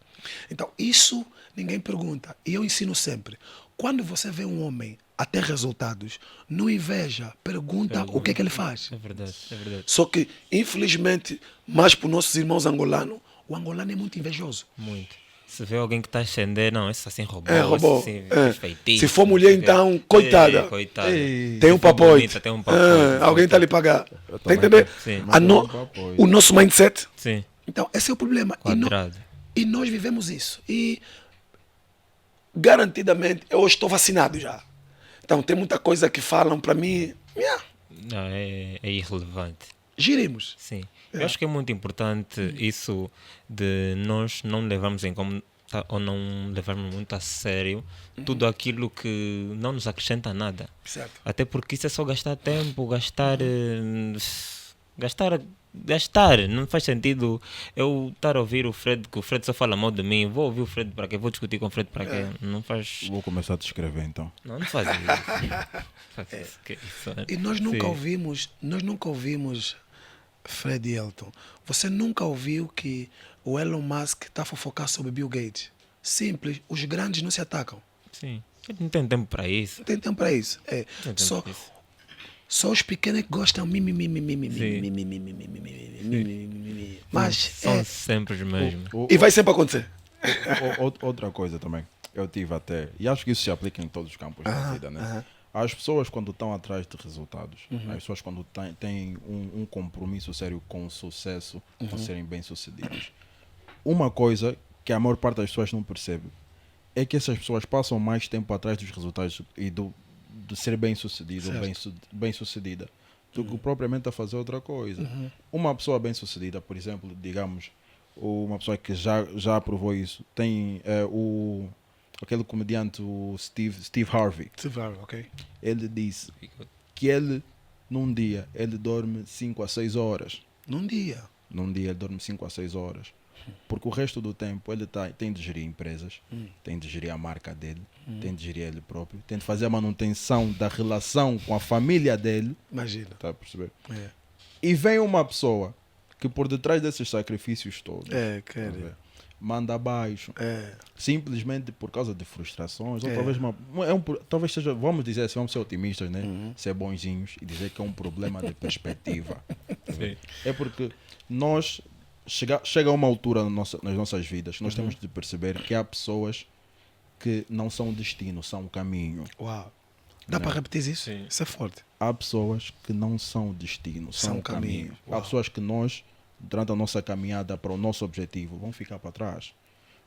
Então, isso ninguém pergunta. E eu ensino sempre. Quando você vê um homem a ter resultados, não inveja, pergunta o que é que ele faz. É verdade, é verdade. Só que, infelizmente, mais para os nossos irmãos angolanos, o angolano é muito invejoso. Muito. Se vê alguém que está a ascender, não, esse assim roubou. Roubou. Esse assim fez feitiço, Se for mulher, não sei o quê. então, coitada. Coitada. Ei. Tem um Se for papoite. bonita, tem um papoite. Alguém está a lhe pagar. Está a também entender? Sim. O nosso mindset. Sim, Então, esse é o problema. quadrado. E nós vivemos isso. E, garantidamente, eu estou vacinado já. Então, tem muita coisa que falam para mim. Não, é irrelevante. Giremos. Sim. Eu acho que é muito importante isso de nós não levarmos em conta ou não levarmos muito a sério tudo aquilo que não nos acrescenta nada. Certo. Até porque isso é só gastar tempo, gastar. Não faz sentido eu estar a ouvir o Fred, que o Fred só fala mal de mim. Vou ouvir o Fred para quê? Vou discutir com o Fred para quê? Não faz. Vou começar a te escrever então. Não faz isso. Faz isso, que isso, né? E nós nunca Sim. ouvimos, Fred e Elton. Você nunca ouviu que o Elon Musk está a fofocar sobre Bill Gates? Simples, os grandes não se atacam. Sim. Ele não tem tempo para isso. Não tem tempo para isso. Não tem tempo Só, para isso. só os pequenos que gostam mas São sempre os mesmos. e vai sempre acontecer. Outra coisa também, eu tive até, e acho que isso se aplica em todos os campos da vida, né? As pessoas quando estão atrás de resultados, as pessoas quando têm um compromisso sério com o sucesso, com serem bem-sucedidas. Uma coisa que a maior parte das pessoas não percebe é que essas pessoas passam mais tempo atrás dos resultados e de ser bem-sucedido ou bem-sucedida do que propriamente a fazer outra coisa. Uma pessoa bem-sucedida, por exemplo, digamos, uma pessoa que já provou isso, tem aquele comediante, o Steve Harvey. Ok. Ele disse que ele, num dia, ele dorme 5 a 6 horas. Num dia. Num dia ele dorme 5 a 6 horas. Porque o resto do tempo ele tem de gerir empresas, tem de gerir a marca dele, tem de gerir ele próprio, tem de fazer a manutenção da relação com a família dele. Imagina. Tá a perceber? É. E vem uma pessoa que por detrás desses sacrifícios todos Quero. manda abaixo, simplesmente por causa de frustrações, ou talvez talvez seja, vamos dizer assim, vamos ser otimistas, né? Ser bonzinhos e dizer que é um problema de perspectiva. Sim. É porque nós chega a uma altura nas nossas vidas, nós temos de perceber que há pessoas que não são destino, são caminho. Uau. Dá para repetir isso? Sim. Isso é forte. Há pessoas que não são destino, são caminho. Há pessoas que nós, durante a nossa caminhada para o nosso objetivo, vão ficar para trás.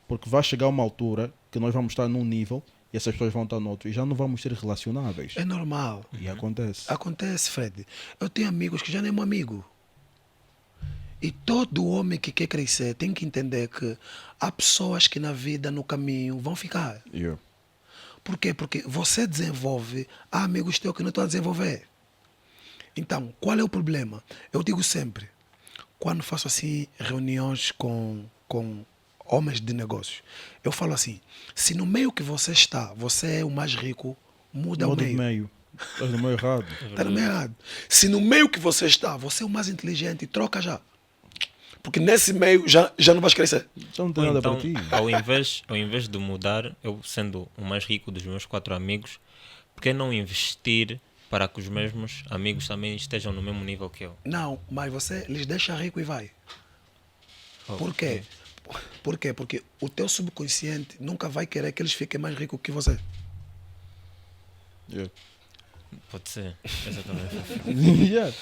Porque vai chegar uma altura que nós vamos estar num nível e essas pessoas vão estar no outro e já não vamos ser relacionáveis. É normal. E acontece. Acontece, Fred. Eu tenho amigos que já nem é meu amigo. E todo homem que quer crescer tem que entender que há pessoas que na vida, no caminho, vão ficar. Yeah. Por quê? Porque você desenvolve, há amigos teus que não estão a desenvolver. Então, qual é o problema? Eu digo sempre, quando faço assim reuniões com homens de negócios, eu falo assim, se no meio que você está, você é o mais rico, muda o Muda de meio. meio. Estás no meio errado. Está no meio errado. Se no meio que você está, você é o mais inteligente, troca já. Porque nesse meio já não vais crescer. Então não tem Ou nada então, para ti. ao invés de mudar, eu sendo o mais rico dos meus 4 amigos, por que não investir para que os mesmos amigos também estejam no mesmo nível que eu? Não, mas você lhes deixa rico e vai. Por Ok. quê? Por quê? Porque o teu subconsciente nunca vai querer que eles fiquem mais ricos que você. Yeah. Pode ser. Exatamente. Yeah.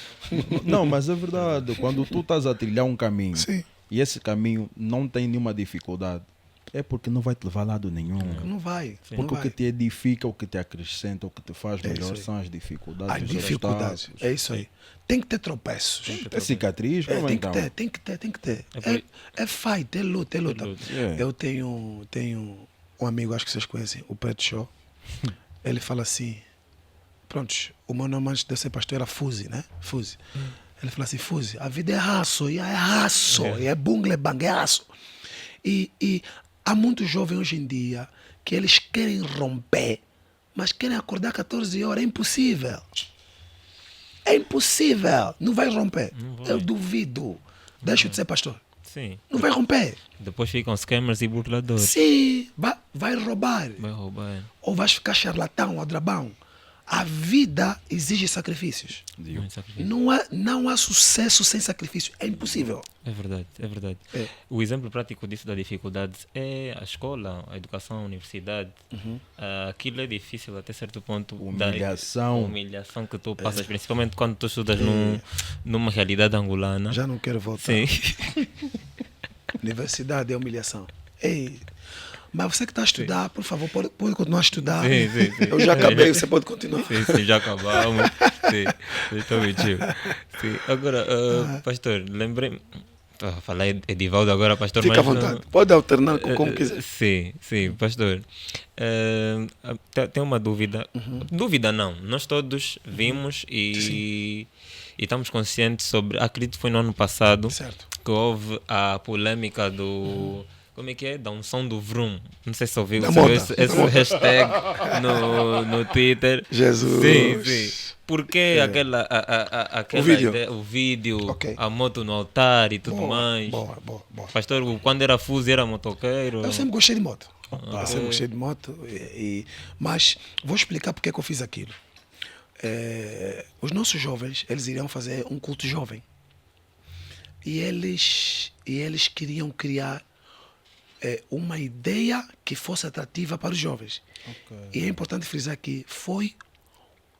Não, mas é verdade. Quando tu estás a trilhar um caminho Sim. e esse caminho não tem nenhuma dificuldade, é porque não vai te levar a lado nenhum. Não vai. Sim. Não Porque o vai. que te edifica, o que te acrescenta, o que te faz É isso melhor aí. são as dificuldades. As os dificuldades. obstáculos. É isso aí. Tem que ter tropeços. É cicatriz, como Tem então? que ter, tem que ter, tem que ter. É por- É fight, é luta, é luta. luta. Yeah. Eu tenho um amigo, acho que vocês conhecem, o Preto Show. Ele fala assim, prontos, o meu nome antes de eu ser pastor era Fuzi, né? Fuzi. Ele fala assim, Fuzi, a vida é raço, e é raço, e é bungle bang, é raço. E há muitos jovens hoje em dia que eles querem romper, mas querem acordar 14 horas, é impossível. É impossível, não vai romper. Não vai. Eu duvido. Deixa eu de ser pastor. Sim. Não vai romper. Depois ficam scammers e burladores. Sim, vai roubar. Vai roubar. Ou vais ficar charlatão ou drabão. A vida exige sacrifícios. Digo. Muito sacrifício. Não há sucesso sem sacrifício. É impossível. É verdade, é verdade. É. O exemplo prático disso da dificuldade é a escola, a educação, a universidade. Aquilo é difícil até certo ponto. Humilhação. Da humilhação que tu passas, principalmente quando tu estudas numa realidade angolana. Já não quero voltar. Sim. Universidade é humilhação. Ei, mas você que está a estudar, por favor, pode continuar a estudar. Sim, sim, sim. Eu já acabei, você pode continuar. Sim, já acabamos. Sim, estou mentindo. Sim. Agora, pastor, lembrei. Falei Edivaldo agora, pastor. Fica à mas vontade. Pode alternar como quiser. Sim, pastor. Tem uma dúvida. Dúvida não. Nós todos vimos e estamos conscientes sobre. Acredito que foi no ano passado Certo. que houve a polêmica do. Como é que é? Da unção do Vroom. Não sei se ouviu Da se ouviu moda. esse hashtag no Twitter. Jesus. Sim. Porque aquela O vídeo. ideia, o vídeo, Ok. a moto no altar e tudo mais. Boa. Pastor, quando era Fuzi era motoqueiro. Eu sempre gostei de moto. Eu sempre gostei de moto. Mas vou explicar porque é que eu fiz aquilo. Os nossos jovens, eles iriam fazer um culto jovem. E eles queriam criar uma ideia que fosse atrativa para os jovens. E é importante frisar que foi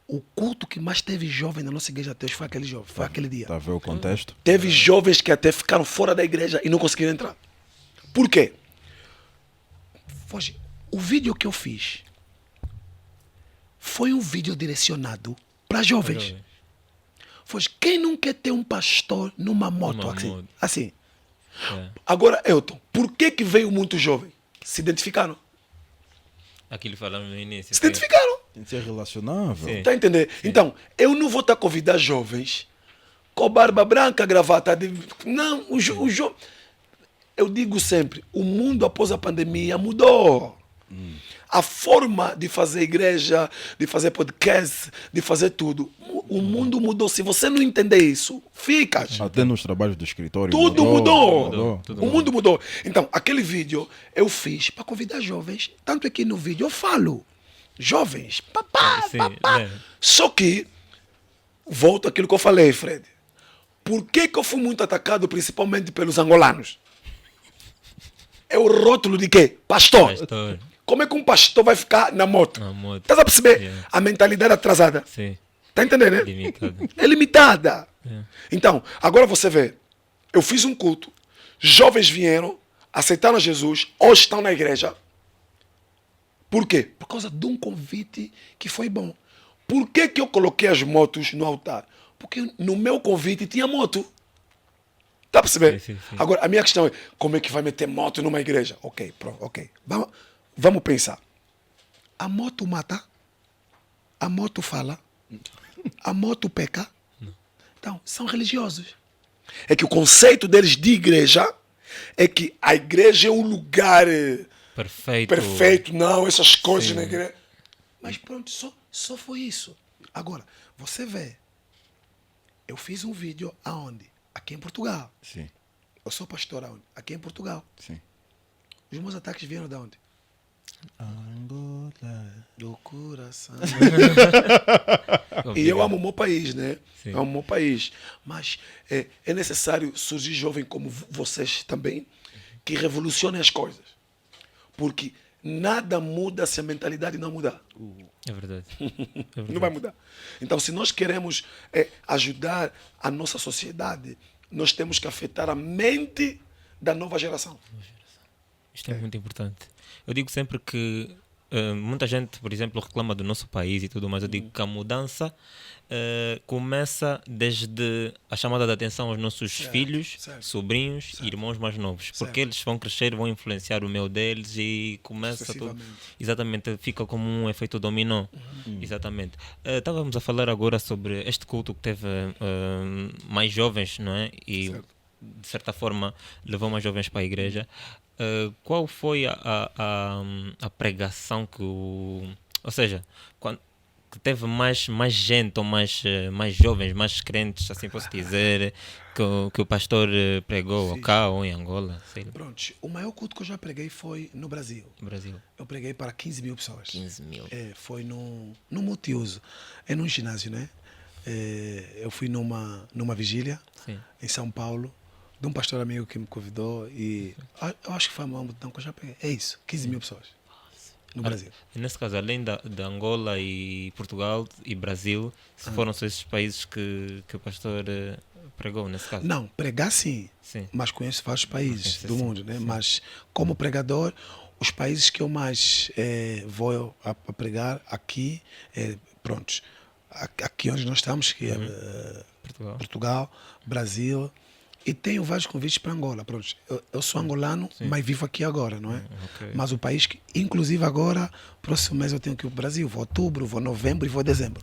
o culto que mais teve jovem na nossa igreja até hoje, foi aquele jovem, foi aquele dia. Está a ver o contexto? Teve jovens que até ficaram fora da igreja e não conseguiram entrar. Por quê? Foge. O vídeo que eu fiz foi um vídeo direcionado para jovens. Foge. Quem não quer ter um pastor numa moto Numa assim? moto. Assim. É. Agora, Elton, por que veio muito jovem? Se identificaram. Aquilo falamos no início. Se identificaram. Tem de ser relacionável. Sim. Está a entender? Então, eu não vou estar a convidar jovens com barba branca, gravata. Não, o jovem. Eu digo sempre, o mundo após a pandemia mudou. A forma de fazer igreja, de fazer podcast, de fazer tudo. O mundo mudou. Se você não entender isso, ficas. Até nos trabalhos do escritório. Tudo mudou. Tudo O mundo mudou. Então, aquele vídeo eu fiz para convidar jovens. Tanto é que no vídeo eu falo. Jovens, papá. Sim, Só que, volto àquilo que eu falei, Fred. Por que eu fui muito atacado, principalmente pelos angolanos? É o rótulo de quê? Pastor. Pastor. Como é que um pastor vai ficar na moto? Na moto. Estás a perceber? Yeah. A mentalidade atrasada. Sim. Está entendendo, né? Limitado. É limitada. É. Então, agora você vê. Eu fiz um culto. Jovens vieram, aceitaram Jesus, hoje estão na igreja. Por quê? Por causa de um convite que foi bom. Por que eu coloquei as motos no altar? Porque no meu convite tinha moto. Está a perceber? Sim. Agora, a minha questão é, como é que vai meter moto numa igreja? Ok, pronto, ok. Vamos pensar. A moto mata, a moto fala, a moto peca. Então, são religiosos. É que o conceito deles de igreja é que a igreja é um lugar perfeito, não, essas coisas na igreja. Mas pronto, só foi isso. Agora, você vê, eu fiz um vídeo aonde? Aqui em Portugal. Sim, Eu sou pastor aonde? Aqui em Portugal. sim. Os meus ataques vieram de onde? Angola. Do coração. Obrigado. E eu amo o meu país, né? Sim. Eu amo o meu país. Mas é necessário surgir jovem como vocês também, que revolucionem as coisas. Porque nada muda se a mentalidade não mudar. É verdade. Não vai mudar. Então, se nós queremos ajudar a nossa sociedade, nós temos que afetar a mente da nova geração. Isto é muito importante. Eu digo sempre que muita gente, por exemplo, reclama do nosso país e tudo mais. Eu digo que a mudança começa desde a chamada de atenção aos nossos filhos, certo. sobrinhos e irmãos mais novos. Porque Certo. eles vão crescer, vão influenciar o meio deles e começa tudo. Sucessivamente. Exatamente, fica como um efeito dominó. Exatamente. Estávamos a falar agora sobre este culto que teve mais jovens, não é? E Certo. de certa forma levou mais jovens para a igreja. Qual foi a pregação que ou seja, que teve mais gente ou mais jovens, mais crentes, assim posso dizer, que o pastor pregou ou cá ou em Angola, sei lá, Pronto, o maior culto que eu já preguei foi no Brasil. no Brasil? Eu preguei para 15 mil pessoas. 15 mil. Foi no multiuso. É num ginásio, né? Eu fui numa vigília Sim. em São Paulo, de um pastor amigo que me convidou e eu acho que foi a maior multidão que eu já peguei. É isso, 15 mil pessoas no Brasil. E nesse caso, além de Angola e Portugal e Brasil, se foram só esses países que o pastor pregou, nesse caso? Não, pregar sim, Sim. mas conheço vários países Conhece, do sim, mundo, né? sim. Mas como pregador, os países que eu mais vou a pregar aqui, prontos, aqui onde nós estamos, que é Portugal, Brasil, e tenho vários convites para Angola. Pronto, eu sou angolano, mas vivo aqui agora, não é? Ok. Mas o país que, inclusive agora, próximo mês eu tenho que ir para o Brasil, vou outubro, vou novembro e vou dezembro.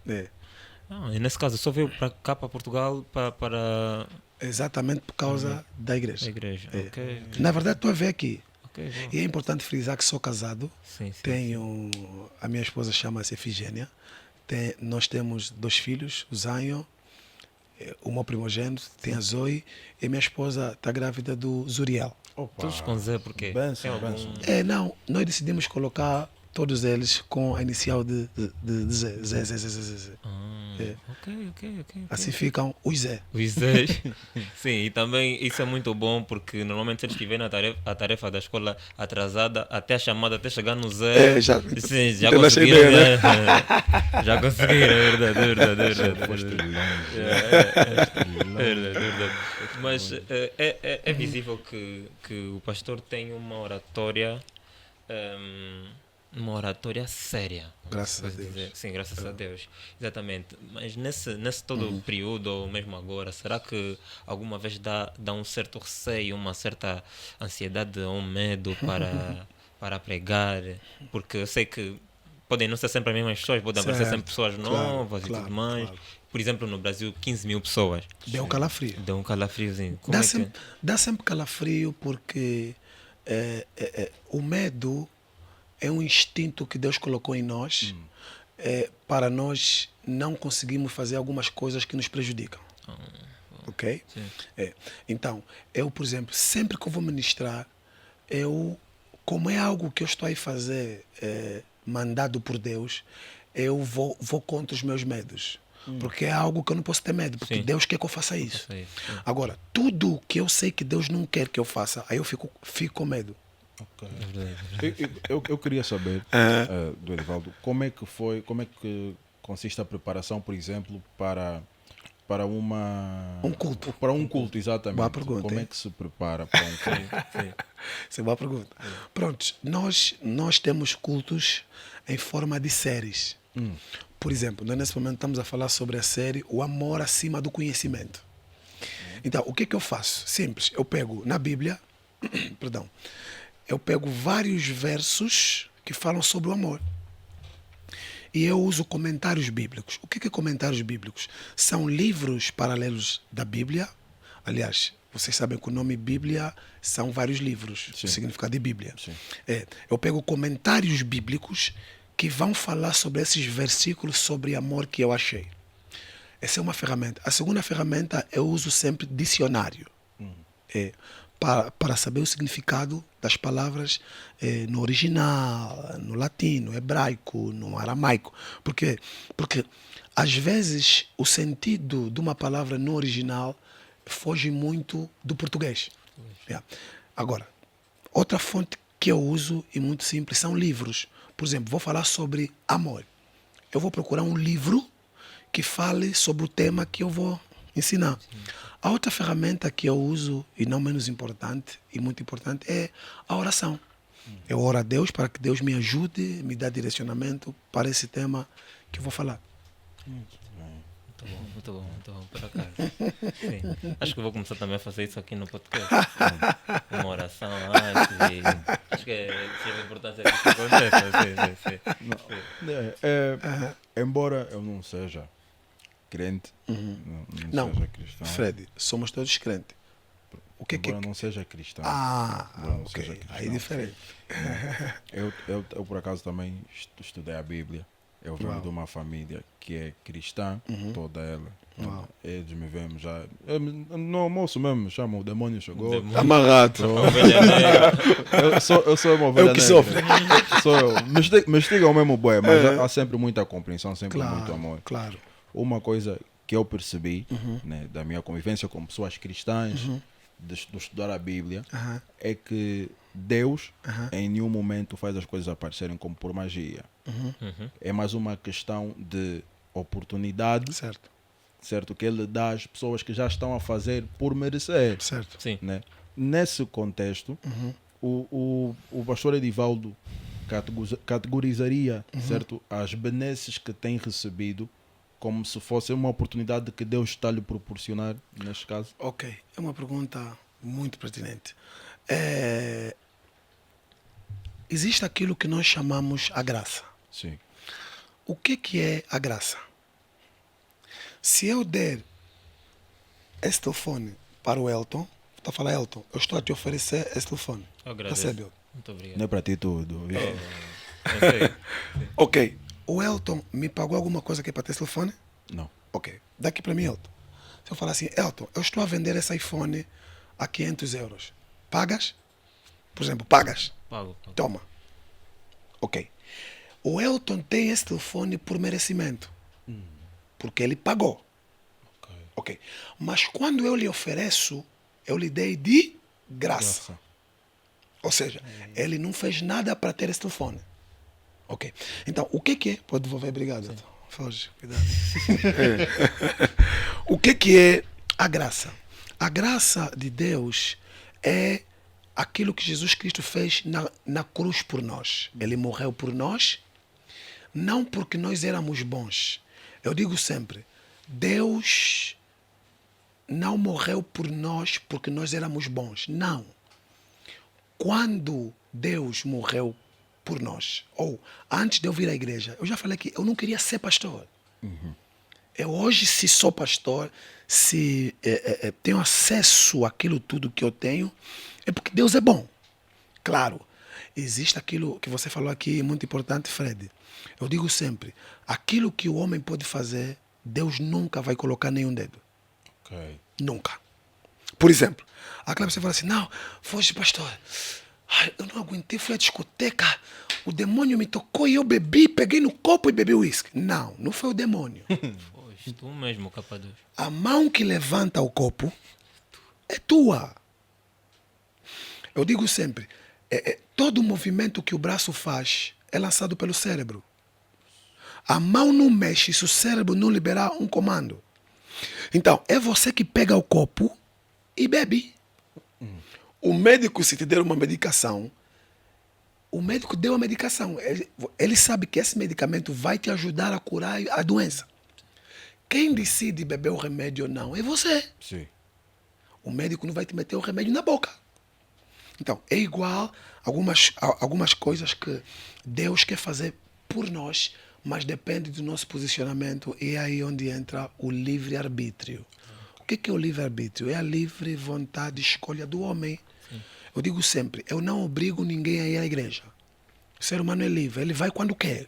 E nesse caso, só veio para cá, para Portugal, para Exatamente por causa da a igreja. igreja. Ok. Na verdade, estou a ver aqui. Ok, boa. E é importante frisar que sou casado. Sim. Tenho. A minha esposa chama-se Efigênia. Nós temos 2 filhos, o Zanho, o meu primogênito, tem a Zoe, e a minha esposa está grávida do Zuriel. Opa. Todos com Z, porque Benção, tem algum- benção. Não, nós decidimos colocar todos eles com a inicial de Zé. Zé. Ok. Assim ficam os Zé. Os Zés. Sim, e também isso é muito bom porque normalmente se eles tiverem a tarefa da escola atrasada, até a chamada, até chegar no Zé. Já Sim, já teve essa conseguiram. ideia, né? Já conseguiram, é verdade. Foste longe. É verdade. Mas é visível que o pastor tem uma oratória séria. Graças a posso Deus. dizer. Sim, graças a Deus. Exatamente. Mas nesse todo o período, ou mesmo agora, será que alguma vez dá um certo receio, uma certa ansiedade ou medo para pregar? Porque eu sei que podem não ser sempre as mesmas pessoas, podem aparecer Certo, sempre pessoas claro, novas e claro, tudo mais. claro. Por exemplo, no Brasil, 15 mil pessoas. Deu calafrio. Deu um calafriozinho. Como Dá sempre calafrio porque o medo é um instinto que Deus colocou em nós para nós não conseguirmos fazer algumas coisas que nos prejudicam. Ok? Sim. Então, eu, por exemplo, sempre que eu vou ministrar, como é algo que eu estou a fazer mandado por Deus, eu vou contra os meus medos. Porque é algo que eu não posso ter medo, porque Sim. Deus quer que eu faça isso. Sim. Agora, tudo que eu sei que Deus não quer que eu faça, aí eu fico com medo. Ok. É verdade. Eu queria saber do Edivaldo como é que consiste a preparação, por exemplo, para para uma... Um culto. Para um culto, exatamente. Boa pergunta, Como é hein? que se prepara para um culto? Sim. Essa é uma boa pergunta. Pronto, nós temos cultos em forma de séries. Por exemplo, nós nesse momento estamos a falar sobre a série O Amor Acima do Conhecimento. Então, o que é que eu faço? Simples, eu pego na Bíblia, perdão, eu pego vários versos que falam sobre o amor. E eu uso comentários bíblicos. O que é comentários bíblicos? São livros paralelos da Bíblia. Aliás, vocês sabem que o nome Bíblia são vários livros, Sim. o significado de Bíblia. Sim. Eu pego comentários bíblicos que vão falar sobre esses versículos sobre amor que eu achei. Essa é uma ferramenta. A segunda ferramenta, eu uso sempre dicionário. Para saber o significado das palavras no original, no latino, no hebraico, no aramaico. Por quê? Porque, às vezes, o sentido de uma palavra no original foge muito do português. Agora, outra fonte que eu uso, e muito simples, são livros. Por exemplo, vou falar sobre amor. Eu vou procurar um livro que fale sobre o tema que eu vou ensinar. A outra ferramenta que eu uso, e não menos importante, e muito importante, é a oração. Eu oro a Deus para que Deus me ajude, me dê direcionamento para esse tema que eu vou falar. Muito bom, por acaso. Sim. Acho que vou começar também a fazer isso aqui no podcast. Uma oração antes e... Acho que é importante que isso aconteça. Sim. Embora eu não seja crente, não seja cristão. Fred, somos todos crentes. O que Embora não seja cristão. Ah, não ok. seja cristão. Aí é diferente. Eu por acaso também estudei a Bíblia. Eu venho Uau. de uma família que é cristã, toda ela. Uau. Eles me veem já. No almoço mesmo, me chamam, o demônio chegou. Demônio. Amarrado. Ovelha negra. Eu sou uma ovelha Eu que negra. sofro. Sou eu. Me estigam mesmo bué, mas há sempre muita compreensão, sempre muito amor. Claro. Uma coisa que eu percebi, né, da minha convivência com pessoas cristãs, de estudar a Bíblia, é que Deus em nenhum momento faz as coisas aparecerem como por magia. É mais uma questão de oportunidade, Certo. certo? Que Ele dá às pessoas que já estão a fazer por merecer. Certo. Sim. Né? Nesse contexto, o pastor Edivaldo categorizaria, certo, as benesses que tem recebido como se fosse uma oportunidade que Deus está lhe proporcionar, neste caso. Ok. É uma pergunta muito pertinente. Existe aquilo que nós chamamos a graça. Sim. O que é a graça? Se eu der este telefone para o Elton, está a falar, Elton, eu estou a te oferecer este telefone. Eu agradeço. Recebe, Elton. Muito Não obrigado. é para ti tudo. Eu sei. Ok. O Elton me pagou alguma coisa aqui para ter esse telefone? Não. Ok. Daqui para mim, Elton. Se eu falar assim, Elton, eu estou a vender esse iPhone a 500 euros. Pagas? Por exemplo, pagas? Pago. Toma. Ok. O Elton tem esse telefone por merecimento. Porque ele pagou. Ok. Mas quando eu lhe ofereço, eu lhe dei de graça. Ou seja, ele não fez nada para ter esse telefone. Ok. Então, o que é? Pode devolver, obrigado. Elton. Foge, cuidado. O que é a graça? A graça de Deus é aquilo que Jesus Cristo fez na cruz por nós. Ele morreu por nós, não porque nós éramos bons. Eu digo sempre, Deus não morreu por nós porque nós éramos bons. Não. Quando Deus morreu por nós, ou antes de eu vir à igreja, eu já falei que eu não queria ser pastor. Eu hoje, se sou pastor, se tenho acesso àquilo tudo que eu tenho, é porque Deus é bom. Claro, existe aquilo que você falou aqui, muito importante, Fred. Eu digo sempre, aquilo que o homem pode fazer, Deus nunca vai colocar nenhum dedo. Ok. Nunca. Por exemplo, aquela pessoa fala assim, não, foge, pastor. Ai, eu não aguentei, fui à discoteca, o demônio me tocou e eu bebi, peguei no copo e bebi uísque. Não, não foi o demônio. Pois, tu mesmo, capa 2. A mão que levanta o copo é tua. Eu digo sempre, todo movimento que o braço faz é lançado pelo cérebro. A mão não mexe se o cérebro não liberar um comando. Então, é você que pega o copo e bebe. O médico, se te der uma medicação, o médico deu a medicação. Ele sabe que esse medicamento vai te ajudar a curar a doença. Quem decide beber o remédio ou não é você. Sim. O médico não vai te meter o remédio na boca. Então, é igual algumas coisas que Deus quer fazer por nós, mas depende do nosso posicionamento. E é aí onde entra o livre-arbítrio. O que é o livre-arbítrio? É a livre vontade e escolha do homem. Eu digo sempre, eu não obrigo ninguém a ir à igreja. O ser humano é livre, ele vai quando quer.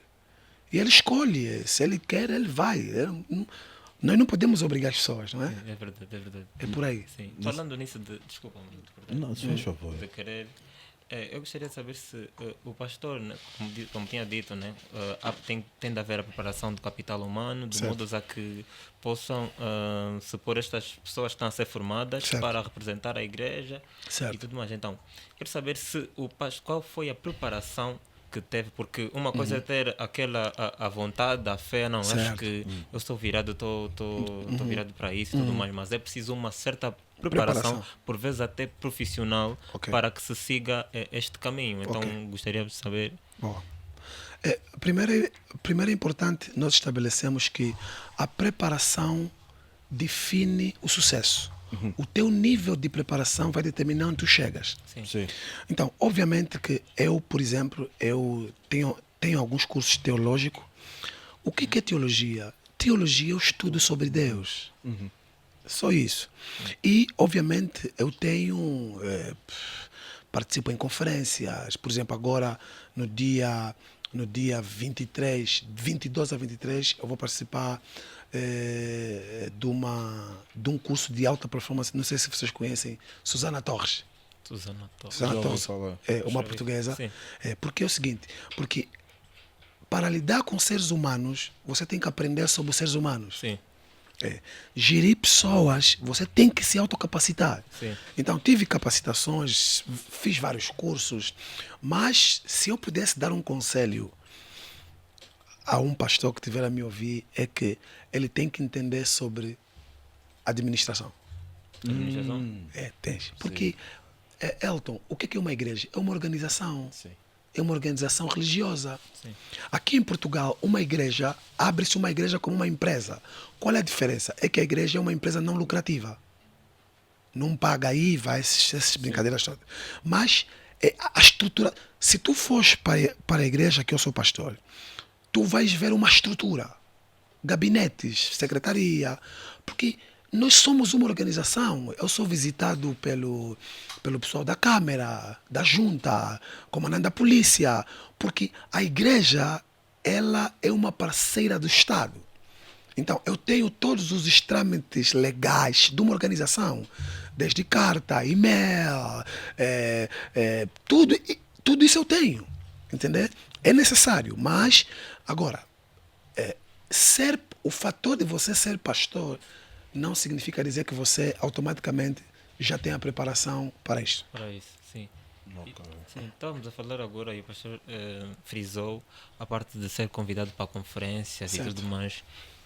E ele escolhe, se ele quer, ele vai. Nós não podemos obrigar as pessoas, não é? É verdade, é verdade. É por aí. Sim. Falando nisso de. Desculpa, Não, se faz favor. de querer. Eu gostaria de saber se o pastor, né, como tinha dito, né, tem de haver a preparação do capital humano, de Certo. modos a que possam se pôr estas pessoas que estão a ser formadas Certo. para representar a igreja Certo. e tudo mais. Então, quero saber se qual foi a preparação que teve, porque uma coisa é ter aquela a vontade, a fé, não, acho Certo. que eu estou virado, estou virado para isso e tudo mais, mas é preciso uma certa preparação, por vezes até profissional, Ok. para que se siga este caminho. Então, Ok. gostaria de saber. Bom, primeiro é importante nós estabelecemos que a preparação define o sucesso. O teu nível de preparação vai determinar onde tu chegas. Sim. Sim. Então, obviamente que eu, por exemplo, eu tenho alguns cursos teológicos. O que é teologia? Teologia é o estudo sobre Deus. Só isso. E, obviamente, eu tenho... participo em conferências. Por exemplo, agora, no dia 22 a 23, eu vou participar de um curso de alta performance. Não sei se vocês conhecem Susana Torres. Susana Torres. Susana Já ouvi Torres falar. é uma vi. portuguesa. Sim. Porque é o seguinte, porque para lidar com seres humanos, você tem que aprender sobre os seres humanos. Sim. Gerir pessoas, você tem que se autocapacitar. Sim. Então, tive capacitações, fiz vários cursos, mas se eu pudesse dar um conselho a um pastor que estiver a me ouvir, é que ele tem que entender sobre administração. Administração? Tens. Porque, Elton, o que é uma igreja? É uma organização. Sim. É uma organização religiosa. Sim. Aqui em Portugal, uma igreja, abre-se uma igreja como uma empresa. Qual é a diferença? É que a igreja é uma empresa não lucrativa. Não paga IVA, essas brincadeiras todas. Mas a estrutura... Se tu fores para a igreja, que eu sou pastor, tu vais ver uma estrutura. Gabinetes, secretaria. Porque nós somos uma organização. Eu sou visitado pelo pessoal da Câmara, da Junta, comandante da polícia, porque a igreja, ela é uma parceira do Estado. Então, eu tenho todos os trâmites legais de uma organização, desde carta, e-mail, tudo isso eu tenho, entendeu? É necessário, mas, agora, o fator de você ser pastor não significa dizer que você automaticamente já tem a preparação para isto. Para isso, sim. Ok. Sim, estávamos a falar agora e o pastor frisou a parte de ser convidado para conferências Certo. e tudo mais.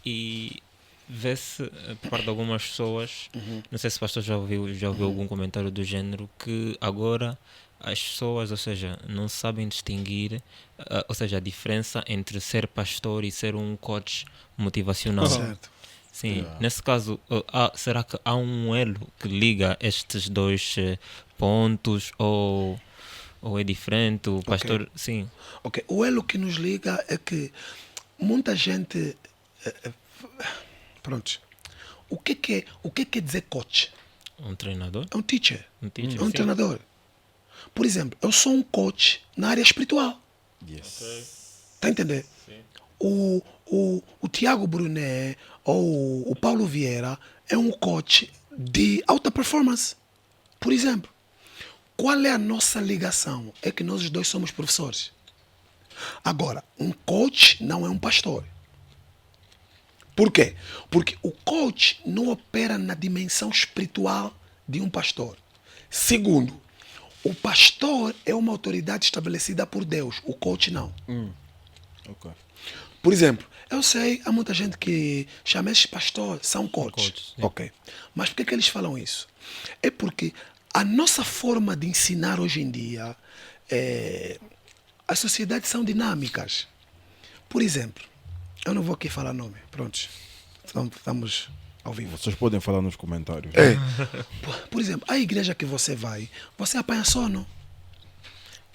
E vê-se por parte de algumas pessoas, não sei se o pastor já ouviu algum comentário do género, que agora as pessoas, ou seja, não sabem distinguir, ou seja, a diferença entre ser pastor e ser um coach motivacional. Certo. Sim, Yeah. nesse caso, será que há um elo que liga estes dois pontos ou é diferente? O pastor, sim, Ok. O elo que nos liga é que muita gente... pronto. O que é dizer coach? um treinador, É um teacher. um teacher, É um sim. treinador. Por exemplo, eu sou um coach na área espiritual. Yes. Está a entender? Sim. O Tiago Brunet ou o Paulo Vieira é um coach de alta performance. Por exemplo, qual é a nossa ligação? É que nós os dois somos professores. Agora, um coach não é um pastor. Por quê? Porque o coach não opera na dimensão espiritual de um pastor. Segundo, o pastor é uma autoridade estabelecida por Deus, o coach não. Ok. Por exemplo, Eu sei, há muita gente que chama esses pastores, são coaches. coaches, sim. Ok. Mas por que eles falam isso? É porque a nossa forma de ensinar hoje em dia, as sociedades são dinâmicas. Por exemplo, eu não vou aqui falar nome, prontos. Estamos ao vivo. Vocês podem falar nos comentários. Por exemplo, a igreja que você vai, você apanha sono,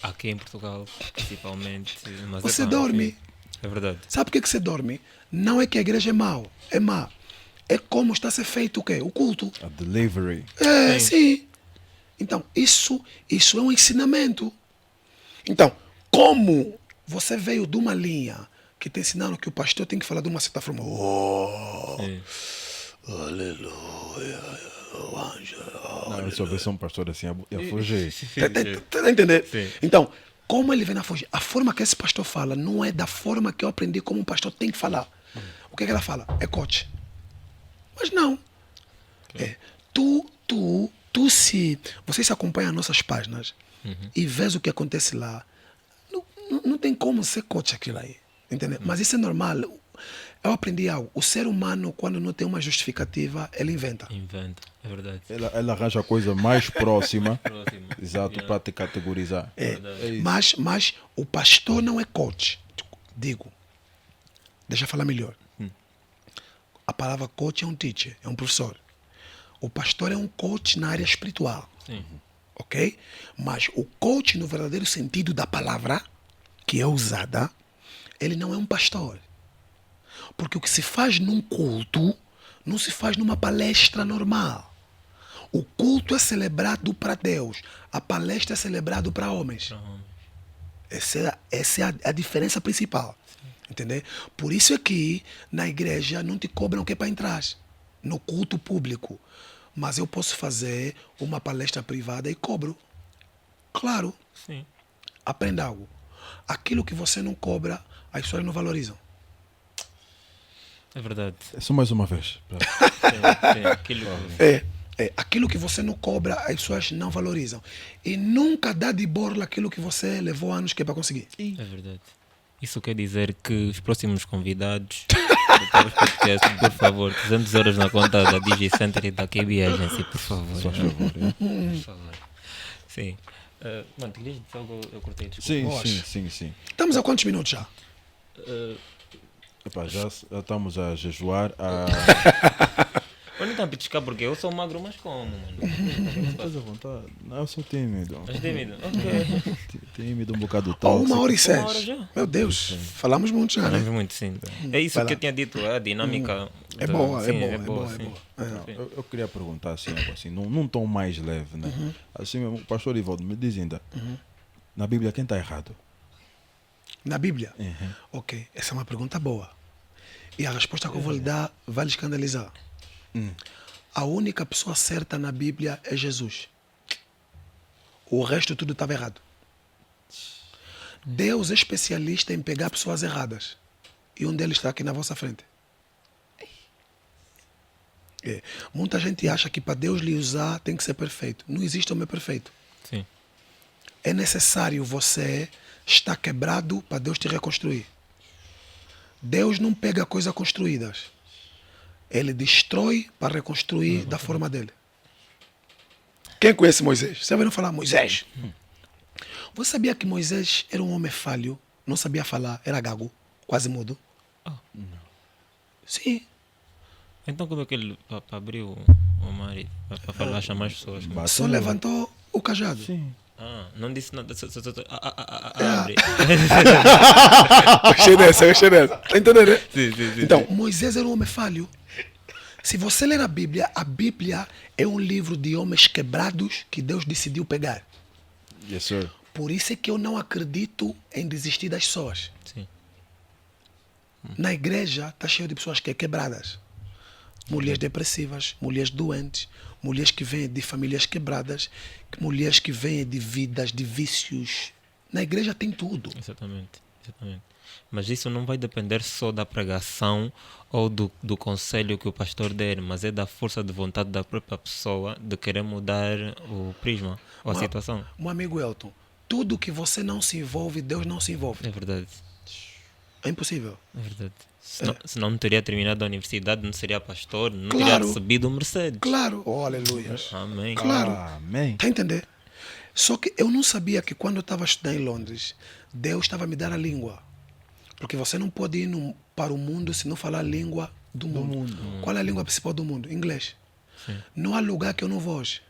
Aqui em Portugal, principalmente. Mas você epá, dorme. enfim, é verdade. Sabe por que você dorme? Não é que a igreja é mau, é má. É como está a ser feito o quê? O culto. A delivery. É, Sim. sim. Então, isso é um ensinamento. Então, como você veio de uma linha que te ensinaram que o pastor tem que falar de uma certa forma. Oh, Sim. aleluia, oh, anjo. Não, eu só vejo um pastor assim a fugir. Tá entendendo? Sim. Então, como ele vem na foge, a forma que esse pastor fala não é da forma que eu aprendi como um pastor tem que falar. O que ela fala? É coach. Mas não. É, se você se acompanha nossas páginas e vês o que acontece lá, não tem como ser coach aquilo aí. Entendeu? Mas isso é normal. Eu aprendi algo. O ser humano, quando não tem uma justificativa, ele inventa. Inventa, é verdade. Ela arranja a coisa mais próxima. Próximo. Exato, Yeah. para te categorizar. É isso. Mas o pastor não é coach. Digo, deixa eu falar melhor. A palavra coach é um teacher, é um professor. O pastor é um coach na área espiritual. Sim. Ok? Mas o coach, no verdadeiro sentido da palavra, que é usada, ele não é um pastor. Porque o que se faz num culto, não se faz numa palestra normal. O culto é celebrado para Deus. A palestra é celebrado para homens. Então, Essa é a diferença principal. Entendeu? Por isso é que na igreja não te cobram o que é para entrar. No culto público. Mas eu posso fazer uma palestra privada e cobro. Claro. sim. Aprenda algo. Aquilo que você não cobra, as pessoas não valorizam. É verdade. É só mais uma vez. Sim, aquilo Aquilo que você não cobra, as pessoas não valorizam. E nunca dá de borla aquilo que você levou anos que é para conseguir. é verdade. Isso quer dizer que os próximos convidados do Pabos Podcast, por favor, 200 euros na conta da DigiCenter e da KB Agency, por favor. Faz favor. Por favor. Sim. Mano, querias dizer algo? Eu cortei, desculpa. Sim, Eu acho. sim. Estamos a quantos minutos já? Epá, já estamos a jejuar. Eu não estou a petiscar porque eu sou magro, mas como, mano? Estás à vontade. Não, eu sou tímido. Mas tímido? Ok. Tímido, um bocado Oh, tóxico. 1h06. 1h já? Meu Deus, falamos muito já, Falamos né? muito, sim. É isso Vai que lá. eu tinha dito, a dinâmica. É da- boa, sim, é boa. sim. Eu queria perguntar assim, algo assim num tom mais leve, né? Assim, o pastor Ivaldo me diz ainda, na Bíblia quem está errado? Na Bíblia? Ok, essa é uma pergunta boa. E a resposta que eu vou lhe dar vai lhe escandalizar. A única pessoa certa na Bíblia é Jesus. O resto tudo estava errado. Deus é especialista em pegar pessoas erradas. E um deles está aqui na vossa frente. Muita gente acha que para Deus lhe usar tem que ser perfeito. Não existe homem perfeito. Sim. É necessário você estar quebrado para Deus te reconstruir. Deus não pega coisas construídas. Ele destrói para reconstruir da forma dele. Quem conhece Moisés? Você vai não falar Moisés? Você sabia que Moisés era um homem falho? Não sabia falar, era gago, quase mudo? Sim. Então como é que ele para abrir o mar para falar, chamar as pessoas? Só levantou o cajado. Sim. Não disse nada. Abre. Gostei dessa. Tá entendendo, né? Sim. Então, Moisés era um homem falho. Se você ler a Bíblia é um livro de homens quebrados que Deus decidiu pegar. Yes, sir. Por isso é que eu não acredito em desistir das pessoas. Sim. Na igreja está cheio de pessoas que é quebradas. Mulheres depressivas, mulheres doentes, mulheres que vêm de famílias quebradas, mulheres que vêm de vidas, de vícios. Na igreja tem tudo. Exatamente. Mas isso não vai depender só da pregação ou do conselho que o pastor der, mas é da força de vontade da própria pessoa de querer mudar o prisma ou a situação. Meu amigo Elton, tudo que você não se envolve, Deus não se envolve. É verdade. É impossível. É verdade. Senão não teria terminado a universidade, não seria pastor, não teria Claro. recebido o Mercedes. Claro. Oh, aleluia. Amém. Claro. Amém. Tá a entender? Só que eu não sabia que quando eu estava estudando em Londres, Deus estava a me dar a língua. Porque você não pode ir para o mundo se não falar a língua do mundo. Qual é a língua principal do mundo? Inglês. Sim. Não há lugar que eu não vou hoje.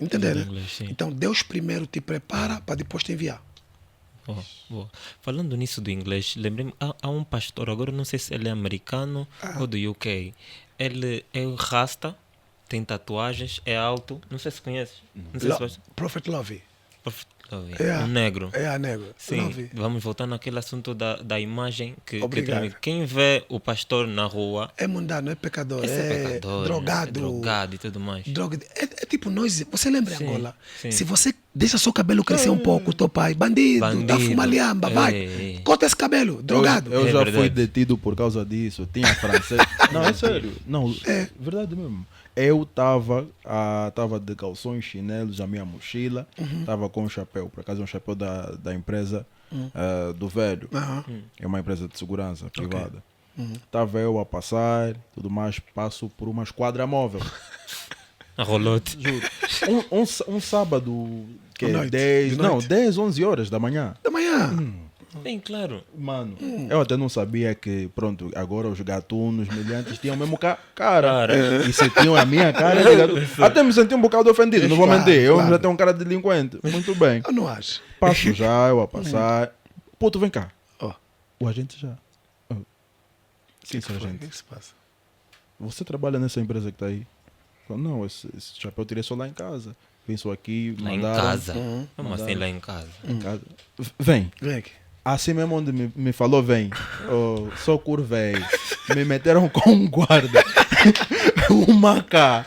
Entender, né? Inglês, sim. Então Deus primeiro te prepara para depois te enviar. Boa, boa. Falando nisso do inglês, lembrei-me, há um pastor, agora não sei se ele é americano ou do UK. Ele é rasta, tem tatuagens, é alto, não sei se conheces. Não sei se vais... Prophet Lovey. É um negro. É a negro. Sim, Lovey. vamos voltar naquele assunto da imagem que Obrigado. transmite. Quem vê o pastor na rua, É mundano, é pecador, esse é, é pecador, drogado. é drogado e tudo mais. É tipo nós. Você lembra Sim, Angola? sim. Se você deixa seu cabelo crescer um pouco, teu pai, bandido, tá Bandido. fumaliamba, vai. É. Corta esse cabelo, drogado. Eu É já verdade. fui detido por causa disso. Tinha francês. Não, é sério. Não, é verdade mesmo. Eu estava de calções, chinelos, a minha mochila. Estava com um chapéu. Por acaso é um chapéu da empresa do velho. Aham. É uma empresa de segurança privada. Estava eu a passar, tudo mais. Passo por uma esquadra móvel. A rolote. Juro. Um sábado, que À é noite, 10, de não, noite. 10, 11 horas da manhã. Da manhã. Bem claro. Mano, eu até não sabia que, pronto, agora os gatunos, milhantes, tinham mesmo cara. Cara. E se tinham a minha cara de gatuno. Até me senti um bocado ofendido, não vou Claro, mentir. Eu claro. já tenho um cara de delinquente. Muito bem. Eu não acho. Passo já, eu a passar. Puto, vem cá. Ó, O agente já. Oh. Sim, o senhor que foi? O agente. que se passa? Você trabalha nessa empresa que está aí? Eu, não, esse chapéu eu tirei só lá em casa. Vim só aqui, Lá em mandaram. casa. Uhum. Como assim lá em casa? Em casa. Vem. Vem aqui. Assim mesmo onde me falou, vem. Oh, só curvei. Me meteram com um guarda. Uma cá.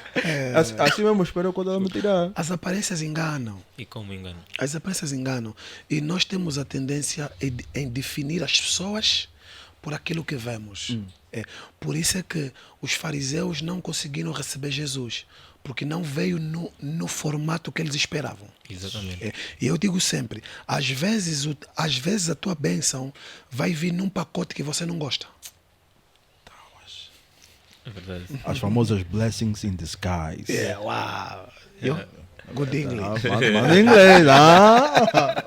Assim mesmo esperou quando ela me tirar. As aparências enganam. E como engano? As aparências enganam. E nós temos a tendência em definir as pessoas por aquilo que vemos. É. Por isso é que os fariseus não conseguiram receber Jesus. Porque não veio no formato que eles esperavam. Exatamente. É. E eu digo sempre, às vezes a tua bênção vai vir num pacote que você não gosta. É verdade. As famosas blessings in disguise. É, uau. Good English. Manda em inglês. É verdade.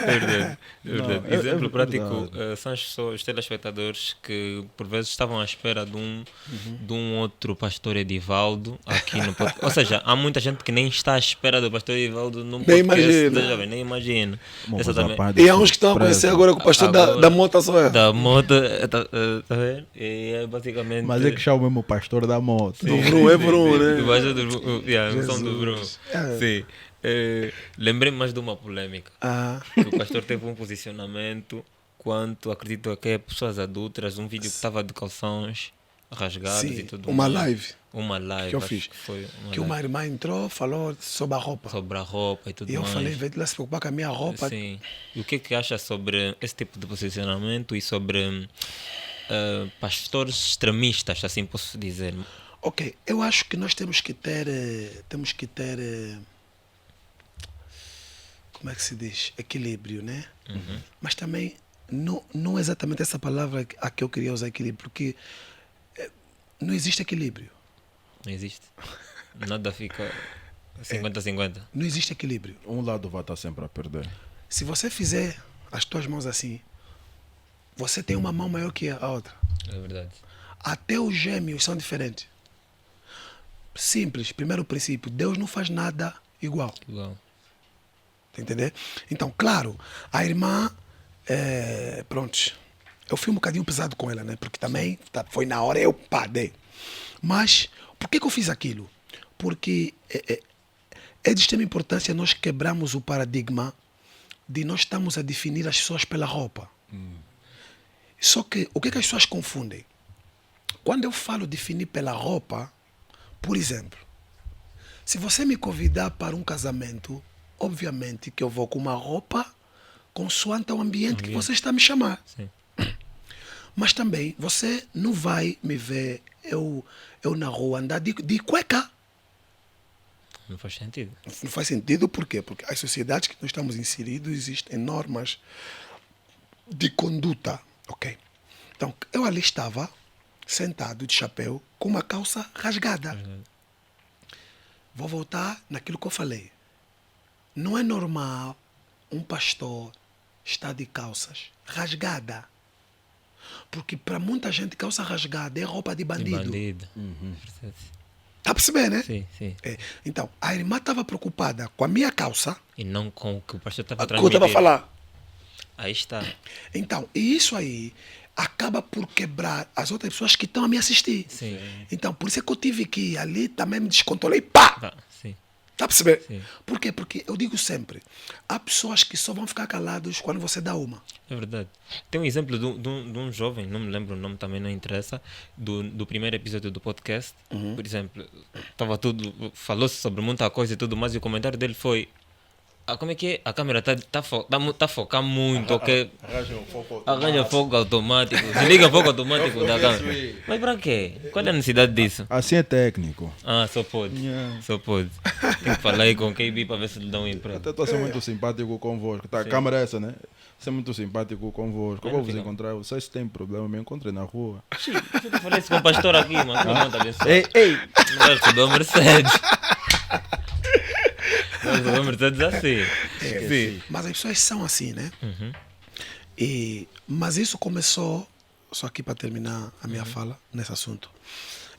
É verdade. Não, é Exemplo prático verdade. são as pessoas, os telespectadores que por vezes estavam à espera de um outro pastor Edivaldo aqui no podcast. Ou seja, há muita gente que nem está à espera do pastor Edivaldo num podcast. imagina. Já vem, nem imagina. Bom, Essa mas a também. parte E há uns que estão a surpresa. conhecer agora que o pastor Agora- da mota sou eu. Da moda, tá vendo? E é basicamente. Mas é que chama mesmo o pastor da moto. Do Brum, é Brum, né? Debaixo do yeah, o som do Bruno. Jesus. É. Sim. Lembrei-me mais de uma polêmica. Ah, Que o pastor teve um posicionamento quanto, acredito que é pessoas adultas, um vídeo que estava de calções rasgados e sim, tudo uma mais. live Uma live que eu acho fiz. que foi uma Que live uma irmã entrou, falou sobre a roupa. sobre a roupa e tudo E eu mais. falei, em vez de ela se preocupar com a minha roupa, Sim. E o que acha sobre esse tipo de posicionamento e sobre pastores extremistas, assim posso dizer? ok, eu acho que nós temos que ter, como é que se diz? Equilíbrio, né? Mas também não é exatamente essa palavra a que eu queria usar equilíbrio, porque não existe equilíbrio. Não existe. Nada fica 50-50. Não existe equilíbrio. Um lado vai estar sempre a perder. Se você fizer as tuas mãos assim, você tem uma mão maior que a outra. É verdade. Até os gêmeos são diferentes. Simples, primeiro princípio, Deus não faz nada igual. Igual. Tá entendendo? Então, claro, a irmã, pronto, eu fui um bocadinho pesado com ela, né? Porque também foi na hora eu dei. Mas, por que eu fiz aquilo? Porque é de extrema importância nós quebramos o paradigma de nós estamos a definir as pessoas pela roupa. Só que, o que as pessoas confundem? Quando eu falo definir pela roupa, por exemplo, se você me convidar para um casamento, obviamente que eu vou com uma roupa consoante ao ambiente que você está a me chamar. Sim. Mas também você não vai me ver eu na rua andar de cueca. Não faz sentido. Não faz sentido, por quê? Porque as sociedades que nós estamos inseridos existem normas de conduta, ok? Então, eu ali estava, sentado de chapéu, com uma calça rasgada. Vou voltar naquilo que eu falei. Não é normal um pastor estar de calças rasgada. Porque para muita gente, calça rasgada é roupa de De bandido. bandido. Tá a perceber, né? Sim, sim. É. Então, a irmã estava preocupada com a minha calça, E não com o que o pastor estava que eu estava a transmitindo. falar. Aí está. Então, e isso aí acaba por quebrar as outras pessoas que estão a me assistir. Sim. Então, por isso é que eu tive que ir ali, também me descontrolei, pá! Tá, sim. Tá a perceber? Sim. Por quê? Porque eu digo sempre, há pessoas que só vão ficar calados quando você dá uma. É verdade. Tem um exemplo de um jovem, não me lembro o nome, também não interessa, do primeiro episódio do podcast. Por exemplo, estava tudo, falou-se sobre muita coisa e tudo mais, e o comentário dele foi: como é que é? A câmera está a focar muito, ok? Arranja fogo automático, desliga fogo automático da câmera. Mas para quê? Qual é a necessidade disso? Assim é técnico. Ah, só pode. Yeah. Só pode. Tem que falar aí com o KB para ver se lhe dá um emprego. Até estou a ser muito simpático convosco. Tá, a câmera é essa, né? Ser muito simpático convosco. Eu vou vos encontrar. Vocês se têm problema, me encontrem na rua. Eu falei isso com o pastor aqui, mano. Não tá abençoado. Ei! Não vai receber o Mercedes. Vai receber o Mercedes assim. Sim. Mas as pessoas são assim, né? Uhum. Mas isso começou, só aqui para terminar a minha fala nesse assunto,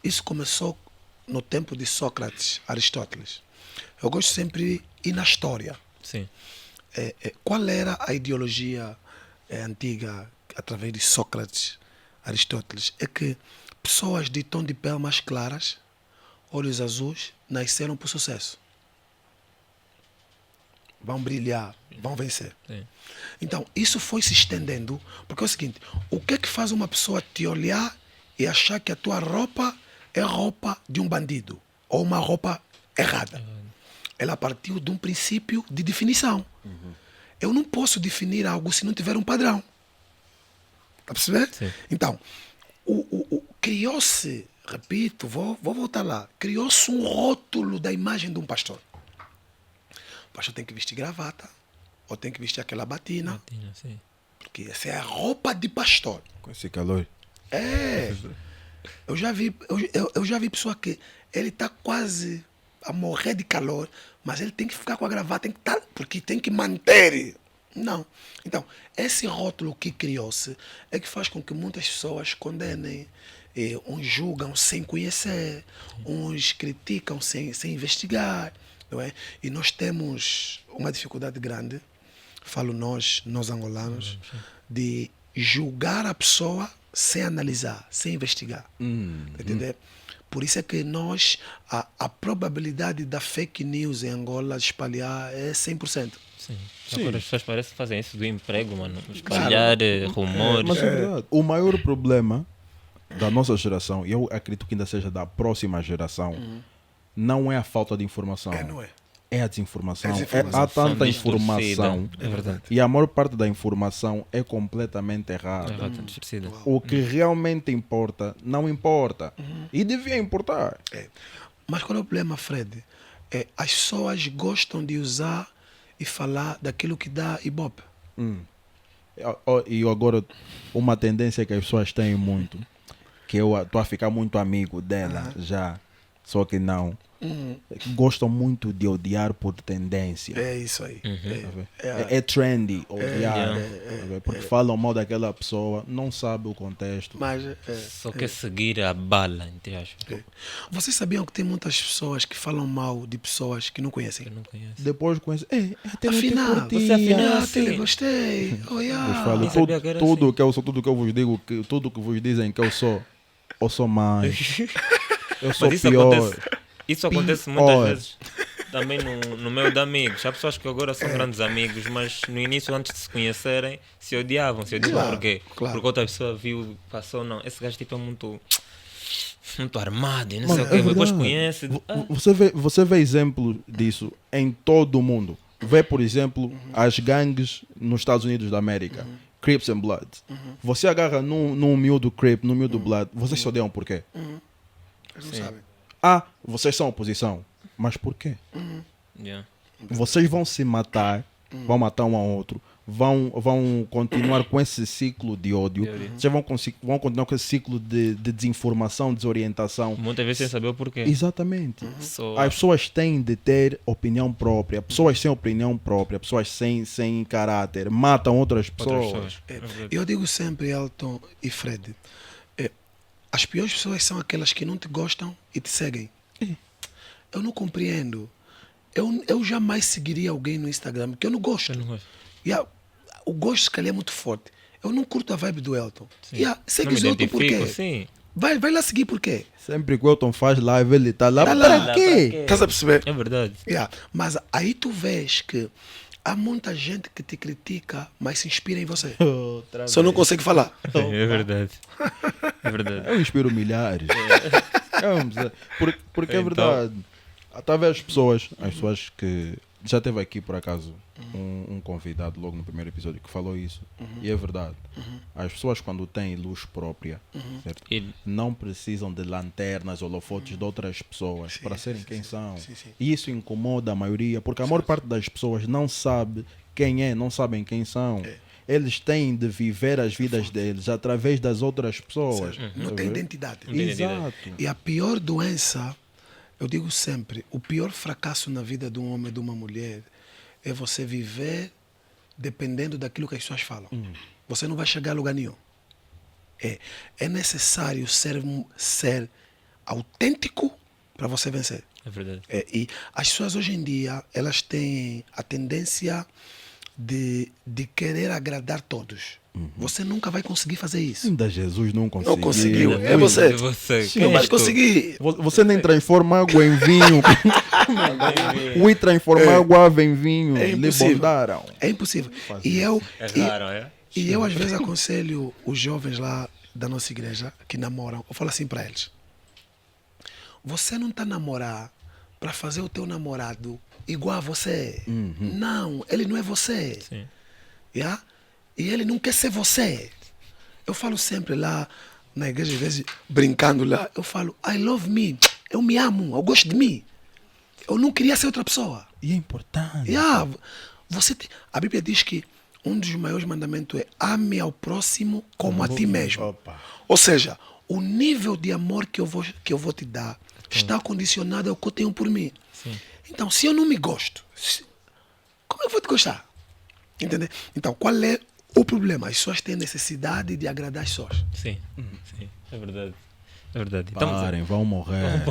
isso começou no tempo de Sócrates, Aristóteles. Eu gosto sempre de ir na história. Sim. Qual era a ideologia antiga através de Sócrates, Aristóteles? É que pessoas de tom de pele mais claras, olhos azuis, nasceram por sucesso. Vão brilhar, vão vencer. Sim. Então, isso foi se estendendo, porque é o seguinte, o que é que faz uma pessoa te olhar e achar que a tua roupa é roupa de um bandido, ou uma roupa errada? Ela partiu de um princípio de definição. Eu não posso definir algo se não tiver um padrão. Está a perceber? Sim. Então, criou-se, repito, vou voltar lá, criou-se um rótulo da imagem de um pastor. O pastor tem que vestir gravata, ou tem que vestir aquela batina, Sim. porque essa é a roupa de pastor. Com esse calor. É. Eu já vi pessoa que ele está quase a morrer de calor, mas ele tem que ficar com a gravata, tem que tá, porque tem que manter. Não. Então, esse rótulo que criou-se é que faz com que muitas pessoas condenem, uns julgam sem conhecer, uns criticam sem investigar, não é? E nós temos uma dificuldade grande, falo nós angolanos, de julgar a pessoa sem analisar, sem investigar. Entendeu? Por isso é que nós, a probabilidade da fake news em Angola espalhar é 100%. Sim. Sim. Agora as pessoas parecem que fazem isso do emprego, mano. Espalhar rumores. Mas é verdade. O maior problema da nossa geração, e eu acredito que ainda seja da próxima geração, não é a falta de informação. Não é? É a desinformação. É a desinformação. Há tanta Distorcida. informação. É verdade. E a maior parte da informação é completamente errada. Errado, distorcida. O que realmente importa, não importa. E devia importar. Mas qual é o problema, Fred? As pessoas gostam de usar e falar daquilo que dá ibope. E agora, uma tendência que as pessoas têm muito, que eu estou a ficar muito amigo dela já, só que não. Gostam muito de odiar por tendência. É isso aí. É trendy odiar. Yeah. Porque falam mal daquela pessoa, não sabe o contexto. Mas Só quer seguir a bala, entre aspas. vocês sabiam que tem muitas pessoas que falam mal de pessoas que não conhecem? Eu não conheço. Depois conhece. Até Afinal, você afinal te assim. gostei. Oh, Eu yeah. falo, nem sabia que era tudo assim. que eu sou, tudo que eu vos digo, tudo que vos dizem que eu sou mais. Eu sou Mas pior. isso acontece muitas Pior. vezes também no meio de amigos. Há pessoas que agora são grandes amigos, mas no início, antes de se conhecerem, se odiavam. Claro, Porquê? claro. Porque outra pessoa viu, passou, não. Esse gajo tipo é muito armado, e não Mano, sei o quê. é Depois verdade. conhece. Você vê exemplo disso em todo o mundo. Vê, por exemplo, as gangues nos Estados Unidos da América. Crips and Bloods. Você agarra num miúdo Crip, num miúdo Blood. Vocês se odeiam por quê? Eles não sabem. Vocês são oposição. Mas por quê? Yeah. Vocês vão se matar, vão matar um ao outro, vão continuar com esse ciclo de ódio, já vão continuar com esse ciclo de desinformação, desorientação. Muitas vezes sem saber o porquê. Exatamente. Só- As pessoas têm de ter opinião própria, pessoas sem opinião própria, pessoas sem caráter, matam outras pessoas. É verdade. Eu digo sempre, Elton e Fred, as piores pessoas são aquelas que não te gostam e te seguem. Eu não compreendo. Eu jamais seguiria alguém no Instagram que eu não gosto. Eu não gosto. O gosto, se calhar, é muito forte. Eu não curto a vibe do Elton. Sim. Segue Não me o Elton por identifico, quê? sim. Vai lá seguir por quê? Sempre que o Elton faz live, ele está lá. Tá lá. Para Para quê? quê? Estás a perceber? É verdade. Mas aí tu vês que há muita gente que te critica, mas se inspira em você. Só não consegue falar. É verdade. É verdade. Eu inspiro milhares. Porque é Então. verdade. Talvez as pessoas que. Já teve aqui por acaso um convidado logo no primeiro episódio que falou isso. E é verdade. As pessoas, quando têm luz própria, certo? E- Não precisam de lanternas ou holofotes de outras pessoas Sim, para serem sim, quem sim. são. Sim, sim. E isso incomoda a maioria, porque a maior parte das pessoas não sabe quem é, não sabem quem são. Eles têm de viver as vidas deles através das outras pessoas. Não tem identidade. tem identidade. Exato. E a pior doença, eu digo sempre, o pior fracasso na vida de um homem e de uma mulher é você viver dependendo daquilo que as pessoas falam. Você não vai chegar a lugar nenhum. É necessário ser autêntico para você vencer. É verdade. E as pessoas hoje em dia, elas têm a tendência de querer agradar todos. Você nunca vai conseguir fazer isso. Ainda Jesus não conseguiu. Não conseguiu. É Ui, você. É você. Sim. Não Quem vai és tu? conseguir. Você nem transforma água em vinho. Ui, transformar água em vinho. É Lhe impossível. bondaram. É impossível. E eu, É e- raro, é? e eu às vezes aconselho os jovens lá da nossa igreja que namoram. Eu falo assim para eles: você não está a namorar para fazer o teu namorado igual a você. Não, ele não é você. Sim. Yeah? E ele não quer ser você. Eu falo sempre lá na igreja, às vezes brincando lá, eu falo, I love me. Eu me amo, eu gosto de mim. Eu não queria ser outra pessoa. E é importante. Yeah, a Bíblia diz que um dos maiores mandamentos é ame ao próximo como a ti mesmo. Opa. Ou seja, o nível de amor que eu vou te dar está condicionado ao que eu tenho por mim. Sim. Então, se eu não me gosto, como eu vou te gostar? Entendeu? Então, qual é o problema? As pessoas têm necessidade de agradar as pessoas. Sim. Sim. É verdade. É verdade. Estamos a- Parem, vão morrer.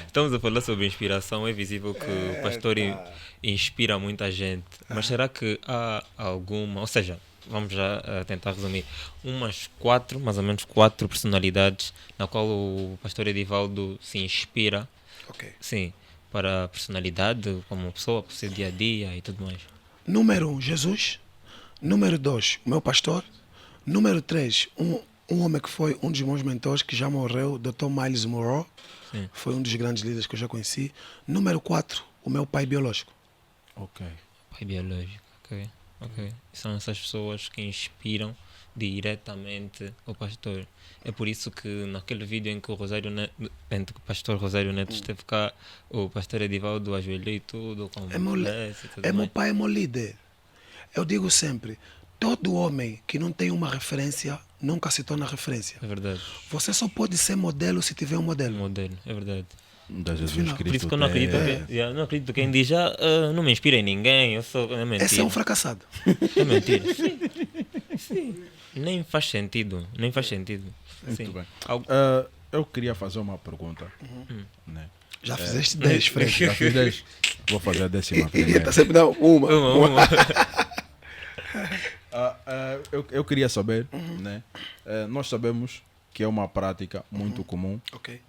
Estamos a falar sobre inspiração. É visível que o pastor inspira muita gente. Mas será que há alguma, ou seja, vamos já tentar resumir, mais ou menos quatro personalidades na qual o pastor Edivaldo se inspira, Ok. sim, para a personalidade, como pessoa, para o seu dia a dia e tudo mais. Número 1, Jesus. Número 2, o meu pastor. Número 3, um homem que foi um dos meus mentores, que já morreu, Dr. Miles Monroe. Sim. Foi um dos grandes líderes que eu já conheci. Número 4, o meu pai biológico. Ok. Pai biológico, ok. Ok. São essas pessoas que inspiram diretamente o pastor. É por isso que naquele vídeo em que o pastor Rosário Neto esteve cá, o pastor Edivaldo ajoelhou e tudo, com É meu, bless e tudo é meu mais. pai, é meu líder. Eu digo sempre, todo homem que não tem uma referência, nunca se torna referência. É verdade. Você só pode ser modelo se tiver um O modelo. modelo, é verdade. Da Jesus Final. Cristo. Por isso que eu não acredito, eu não acredito quem diz, não me inspira em ninguém, eu sou. É mentira. Esse é um fracassado. É mentira. Sim. Nem faz sentido. Nem faz sentido. Muito Sim. bem. Algo- Eu queria fazer uma pergunta. Né? Já fizeste 10, Fred. Já fiz 10. Vou fazer a 10ª E primeira. está sempre dando uma. Uma. Eu queria saber, né? Nós sabemos que é uma prática muito comum. Ok.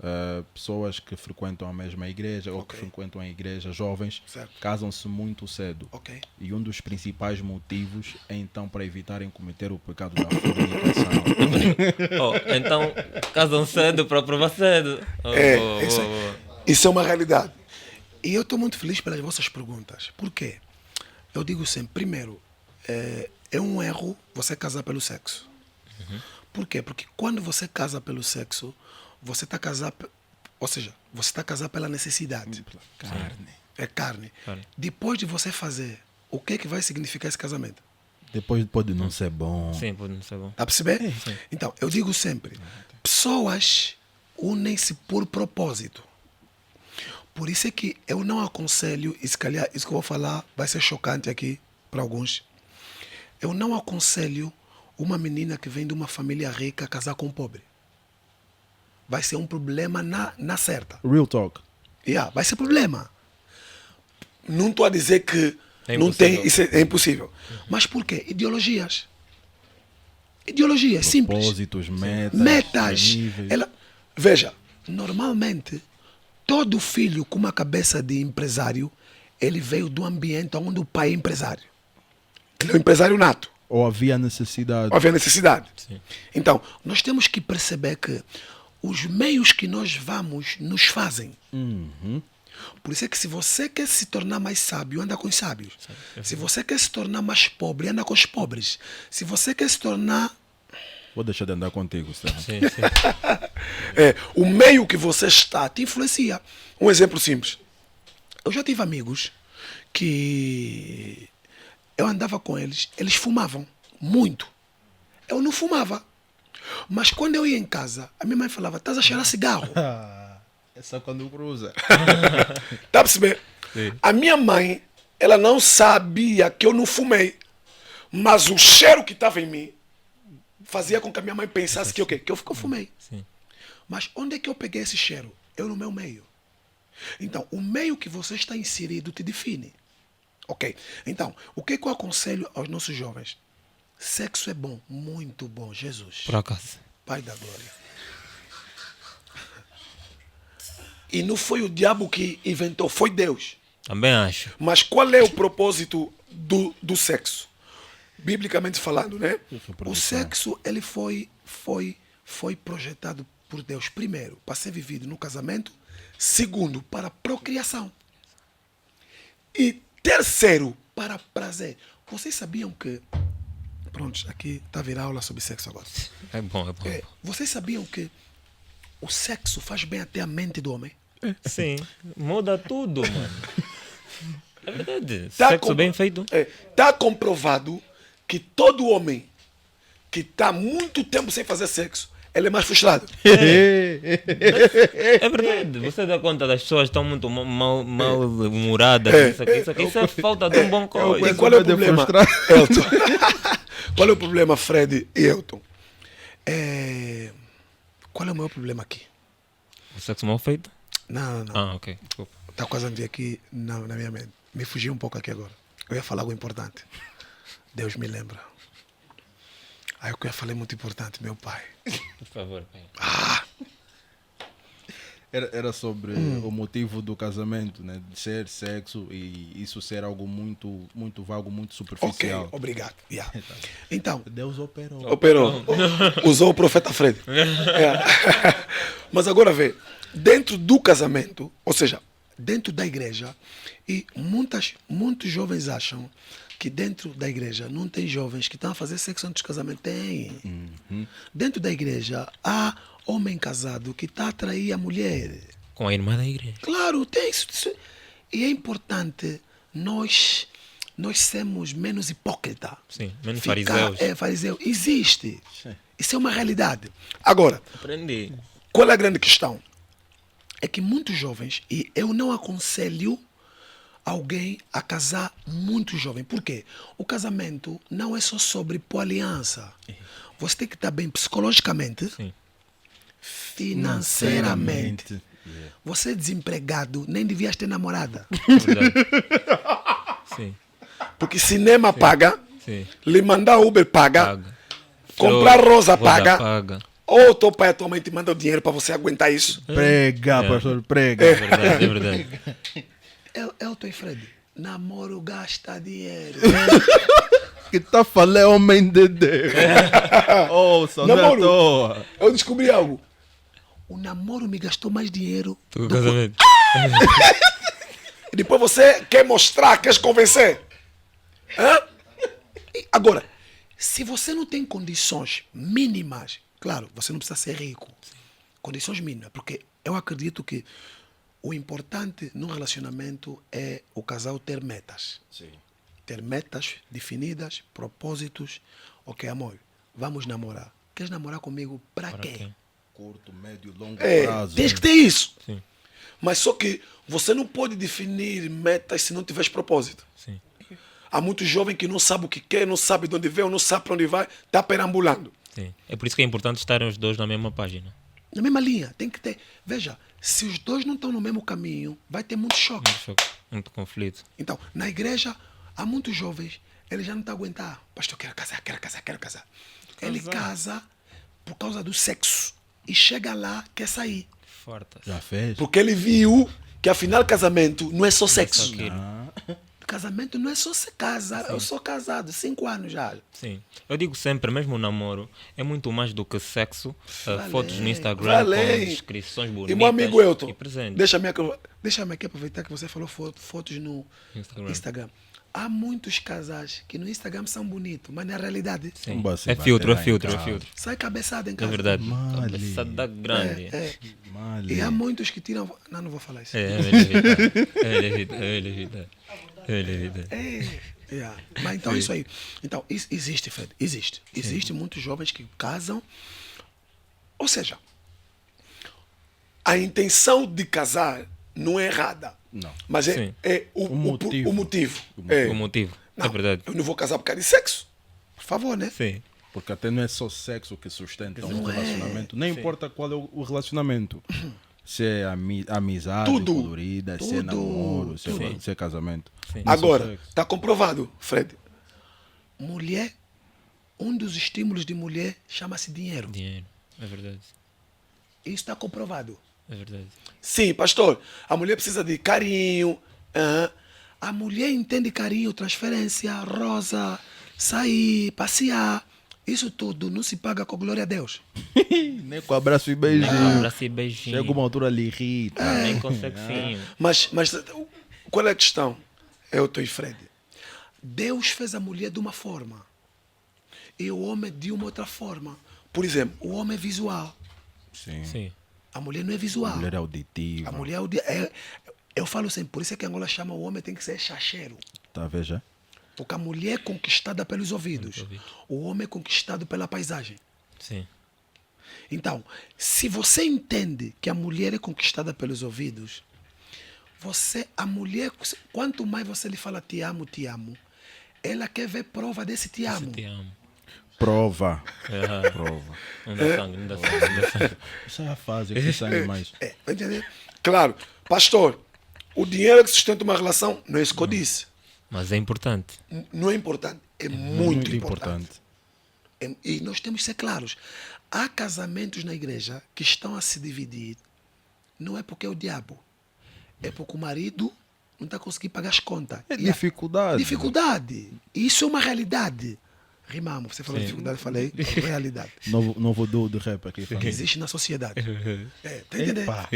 Pessoas que frequentam a mesma igreja ou que Ok. frequentam a igreja, jovens, Certo. casam-se muito cedo. Ok. E um dos principais motivos é então para evitarem cometer o pecado da fornicação. Então, casam cedo para provar cedo. É, Boa, isso boa, aí. boa. Isso é uma realidade. E eu estou muito feliz pelas vossas perguntas. Por quê? Eu digo sempre, primeiro, é um erro você casar pelo sexo. Por quê? Porque quando você casa pelo sexo, você está casado, ou seja, você está casado pela necessidade. Carne. É carne. Carne. Depois de você fazer o que é que vai significar esse casamento. Depois pode não ser bom. Sim, pode não ser bom. Está a perceber? Então, eu digo sempre, pessoas unem-se por propósito. Por isso é que eu não aconselho, e se calhar isso que eu vou falar vai ser chocante aqui para alguns, eu não aconselho uma menina que vem de uma família rica casar com um pobre. Vai ser um problema na certa. Real talk. Vai ser problema. Não estou a dizer que É não impossível. tem, isso é impossível. Mas por quê? Ideologias. Ideologias simples. Propósitos, Metas. níveis. Veja, normalmente, todo filho com uma cabeça de empresário, ele veio do ambiente onde o pai é empresário. Ele é um empresário nato. Ou havia necessidade. Havia necessidade. Sim. Então, nós temos que perceber que os meios que nós vamos nos fazem. Por isso é que se você quer se tornar mais sábio, anda com os sábios. Se você quer se tornar mais pobre, anda com os pobres. Se você quer se tornar... Vou deixar de andar contigo, Stefan. Sim. o meio que você está te influencia. Um exemplo simples. Eu já tive amigos que eu andava com eles, eles fumavam muito. Eu não fumava. Mas quando eu ia em casa, a minha mãe falava, estás a cheirar cigarro. É só quando cruza. Tá a perceber? Sim. A minha mãe, ela não sabia que eu não fumei. Mas o cheiro que estava em mim fazia com que a minha mãe pensasse que o quê? Que eu fumei. Sim. Mas onde é que eu peguei esse cheiro? Eu no meu meio. Então, o meio que você está inserido te define. Ok? Então, o que eu aconselho aos nossos jovens? Sexo é bom, muito bom. Jesus, Por acaso. Pai da glória. E não foi o diabo que inventou, foi Deus. Também acho. Mas qual é o propósito do sexo? Biblicamente falando, né? O sexo, ele foi projetado por Deus, primeiro, para ser vivido no casamento, segundo, para procriação. E terceiro, para prazer. Vocês sabiam que... Pronto, aqui está a virar aula sobre sexo agora. É bom. Vocês sabiam que o sexo faz bem até a mente do homem? Sim. Muda tudo, mano. É verdade. Tá Sexo bem feito. Está comprovado que todo homem que está muito tempo sem fazer sexo, ele é mais frustrado. É verdade. Você dá conta das pessoas estão muito mal-humoradas. Isso é falta de um bom coisa. E qual é o vai problema, defrustrar. Elton? Qual é o problema, Fred e Elton? Qual é o maior problema aqui? O sexo mal feito? Não. Ah, ok. Desculpa. Está quase a vir aqui na minha mente. Me fugi um pouco aqui agora. Eu ia falar algo importante. Deus me lembra. Aí o que eu falei muito importante, meu pai. Por favor, pai. Era sobre o motivo do casamento, né? De ser sexo e isso ser algo muito, muito vago, muito Ok, superficial. obrigado. Yeah. Então, Deus operou. operou. Usou o profeta Fred. Mas agora vê, dentro do casamento, ou seja, dentro da igreja, e muitos jovens acham que dentro da igreja não tem jovens que estão a fazer sexo antes do casamento. Tem. Dentro da igreja há homem casado que está a atrair a mulher. Com a irmã da igreja. Claro, tem isso. E é importante nós sermos menos hipócritas. Sim, menos fariseus. Fariseu. Existe. Isso é uma realidade. Agora, Aprendi. qual é a grande questão? É que muitos jovens, e eu não aconselho alguém a casar muito jovem. Por quê? O casamento não é só sobre pôr aliança. Você tem que estar bem psicologicamente, Sim. financeiramente. Você é desempregado, nem devias ter namorada. Verdade. Sim. Porque cinema paga, Sim. lhe mandar Uber paga, Paga. comprar rosa Paga. paga, ou teu pai e tua mãe te mandam dinheiro para você aguentar isso. Prega, pastor, prega. É verdade, é verdade. Elton e Fred, namoro gasta dinheiro. Que tá falando é homem de Deus. Ouça, não é à Namoro. toa. Eu descobri algo. O namoro me gastou mais dinheiro. Do casamento. E depois você quer mostrar, quer convencer. Hã? E agora, se você não tem condições mínimas, claro, você não precisa ser rico. Condições mínimas, porque eu acredito que o importante num relacionamento é o casal ter metas. Sim. ter metas definidas, propósitos. Ok, amor, vamos namorar. Queres namorar comigo para Para quê? quê? Curto, médio, longo É, prazo. tens que ter isso. Sim, Mas só que você não pode definir metas se não tiveres propósito. sim. Há muitos jovens que não sabem o que quer, não sabem de onde veio, não sabem para onde vai, está perambulando. Sim. É por isso que é importante estarem os dois na mesma página. Na mesma linha, tem que ter. Veja, se os dois não estão no mesmo caminho, vai ter muito choque. Muito choque, muito conflito. Então, na igreja, há muitos jovens, ele já não está a aguentar. Pastor, quero casar, quero casar, quero casar. Ele casa por causa do sexo. E chega lá, quer sair. Fartas. Já fez? Porque ele viu que afinal casamento não é só sexo. Só aquilo. Casamento não é só se casar. Eu sou casado, 5 anos já. Sim. Eu digo sempre, mesmo o namoro é muito mais do que sexo, Valeu, fotos no Instagram valeu. com descrições bonitas E meu amigo Elton, e presentes. deixa-me aqui aproveitar que você falou fotos no Instagram. Instagram. Há muitos casais que no Instagram são bonitos, mas na realidade Sim. Como você É vai filtro, ter é lá em filtro, é casa? filtro. sai cabeçada em É casa. verdade. Mali. Cabeçada grande. É. Mali. E há muitos que tiram. Não vou falar isso. É melhor evitar. É melhor evitar. É melhor evitar. É melhor evitar. Yeah. Mas então isso aí. Então, existe, Fred. Existe. Existem muitos jovens que casam. Ou seja, a intenção de casar não é errada. Não. Mas é, Sim. é o motivo. motivo. É. O motivo. Não, É verdade. eu não vou casar por causa de sexo. Por favor, né? Sim. Porque até não é só sexo que sustenta um Não é. relacionamento. Nem importa qual é o relacionamento. Se é amizade Tudo. colorida, se é Tudo. namoro, se Sim. é casamento. Sim. Não é só Agora, sexo. está comprovado, Fred. Mulher, um dos estímulos de mulher chama-se dinheiro. Dinheiro. É verdade. Isso está comprovado. É verdade. Sim, pastor, a mulher precisa de carinho. A mulher entende carinho, transferência, rosa, sair, passear. Isso tudo não se paga com glória a Deus. Nem com abraço e beijinho. Abraço e beijinho. Chega uma altura ali irrita. Nem com sexinho. Mas qual é a questão? Eu estou em Fred. Deus fez a mulher de uma forma e o homem de uma outra forma. Por exemplo, o homem é visual, Sim. Sim. a mulher não é A visual. mulher é auditiva. A mulher eu falo sempre, por isso é que Angola chama o homem tem que ser chacheiro. Tá a ver já? Porque a mulher é conquistada pelos ouvidos, Pelos ouvidos. o homem é conquistado pela paisagem. Sim. Então, se você entende que a mulher é conquistada pelos ouvidos, a mulher, quanto mais você lhe fala te amo, ela quer ver prova desse te amo. Te amo. Prova. É. Prova. Não dá sangue, não dá sangue, não dá sangue. Essa é a fase que sangue mais. Tá entendendo? Claro, pastor, o dinheiro que sustenta uma relação, não é isso que eu disse. Mas é importante. Não é importante, é muito importante. E nós temos que ser claros. Há casamentos na igreja que estão a se dividir, não é porque é o diabo, é porque o marido não está conseguindo pagar as contas. É E a dificuldade. dificuldade. Isso é uma realidade. Rimamos, você falou Sim. dificuldade, eu falei realidade. Novo duo de rap aqui. família. Existe na sociedade. Tá entendendo? Epa.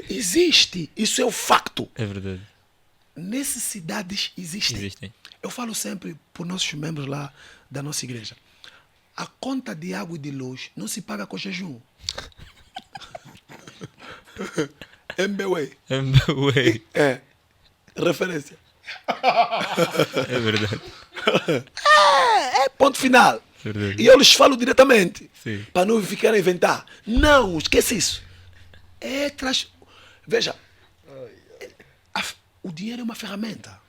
Existe. Isso é o facto. É verdade. Necessidades existem. Existem. Eu falo sempre por nossos membros lá da nossa igreja. A conta de água e de luz não se paga com jejum. MBWay. Ué, É. Referência. é verdade. É ponto final. Verdade. E eu lhes falo diretamente. Sim. Para não ficarem a inventar. Não, esquece isso. Veja. O dinheiro é uma ferramenta.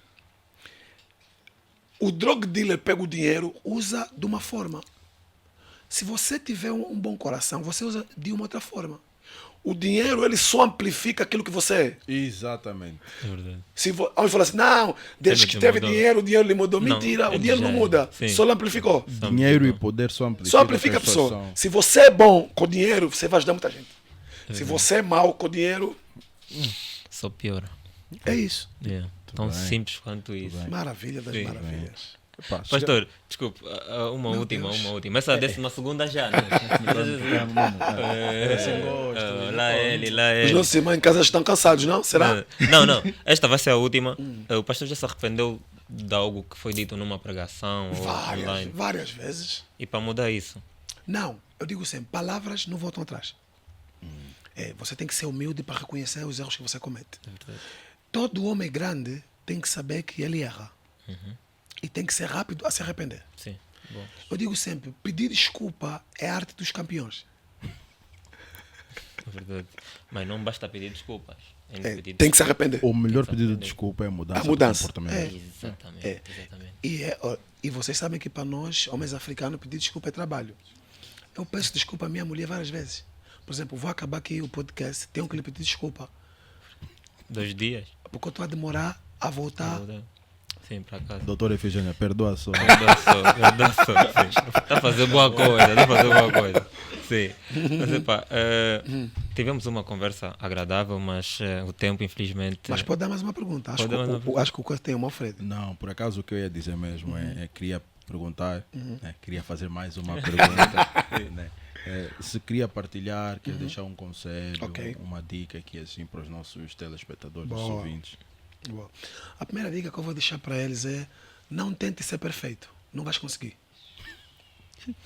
O drug dealer pega o dinheiro, usa de uma forma. Se você tiver um bom coração, você usa de uma outra forma. O dinheiro, ele só amplifica aquilo que você é. Exatamente. É verdade. Se alguém fala assim, não, desde Ele que te teve mudou. dinheiro, o dinheiro lhe mudou. Não, Mentira, o ele dinheiro já não é. muda. Sim. Só lhe amplificou. Só Dinheiro e amplificou. poder só amplificam. Só amplifica a pessoa. Se você é bom com dinheiro, você vai ajudar muita gente. Se você é mau com dinheiro, Só piora. é isso. Yeah. Tão bem. simples quanto isso. Maravilha das Sim. maravilhas. Pastor, desculpe, uma última. Essa 12ª já, né? Lá Os ele. nossos irmãos em casa estão cansados, não? Será? Não. Esta vai ser a última. O pastor já se arrependeu de algo que foi dito numa pregação ou online. Várias vezes. E para mudar isso. Não, eu digo sempre, palavras não voltam atrás. Você tem que ser humilde para reconhecer os erros que você comete. É verdade. Todo homem grande tem que saber que ele erra. e tem que ser rápido a se arrepender. Sim, bom. Eu digo sempre, pedir desculpa é a arte dos campeões. É verdade. Mas não basta pedir desculpas. Ainda pedir Tem que se arrepender. O melhor pedido de desculpa é a mudança, A mudança. do comportamento. Exatamente, exatamente. E vocês sabem que para nós, homens africanos, pedir desculpa é trabalho. Eu peço desculpa à minha mulher várias vezes. Por exemplo, vou acabar aqui o podcast, tenho que lhe pedir desculpa. 2 dias. Porque eu estou a demorar a voltar. Sim, para casa. Doutora Efigênia, perdoa só. Perdoa só, sim. Está a fazer boa coisa, Sim. Mas, epá, tivemos uma conversa agradável, mas o tempo, infelizmente... Mas pode dar mais uma pergunta. Acho que o coisa tem uma oferta. Não, por acaso o que eu ia dizer mesmo queria perguntar, queria fazer mais uma pergunta, né? Se queria partilhar, queria deixar um conselho, uma dica aqui assim para os nossos telespectadores, os ouvintes. Boa. A primeira dica que eu vou deixar para eles é: não tente ser perfeito, não vais conseguir.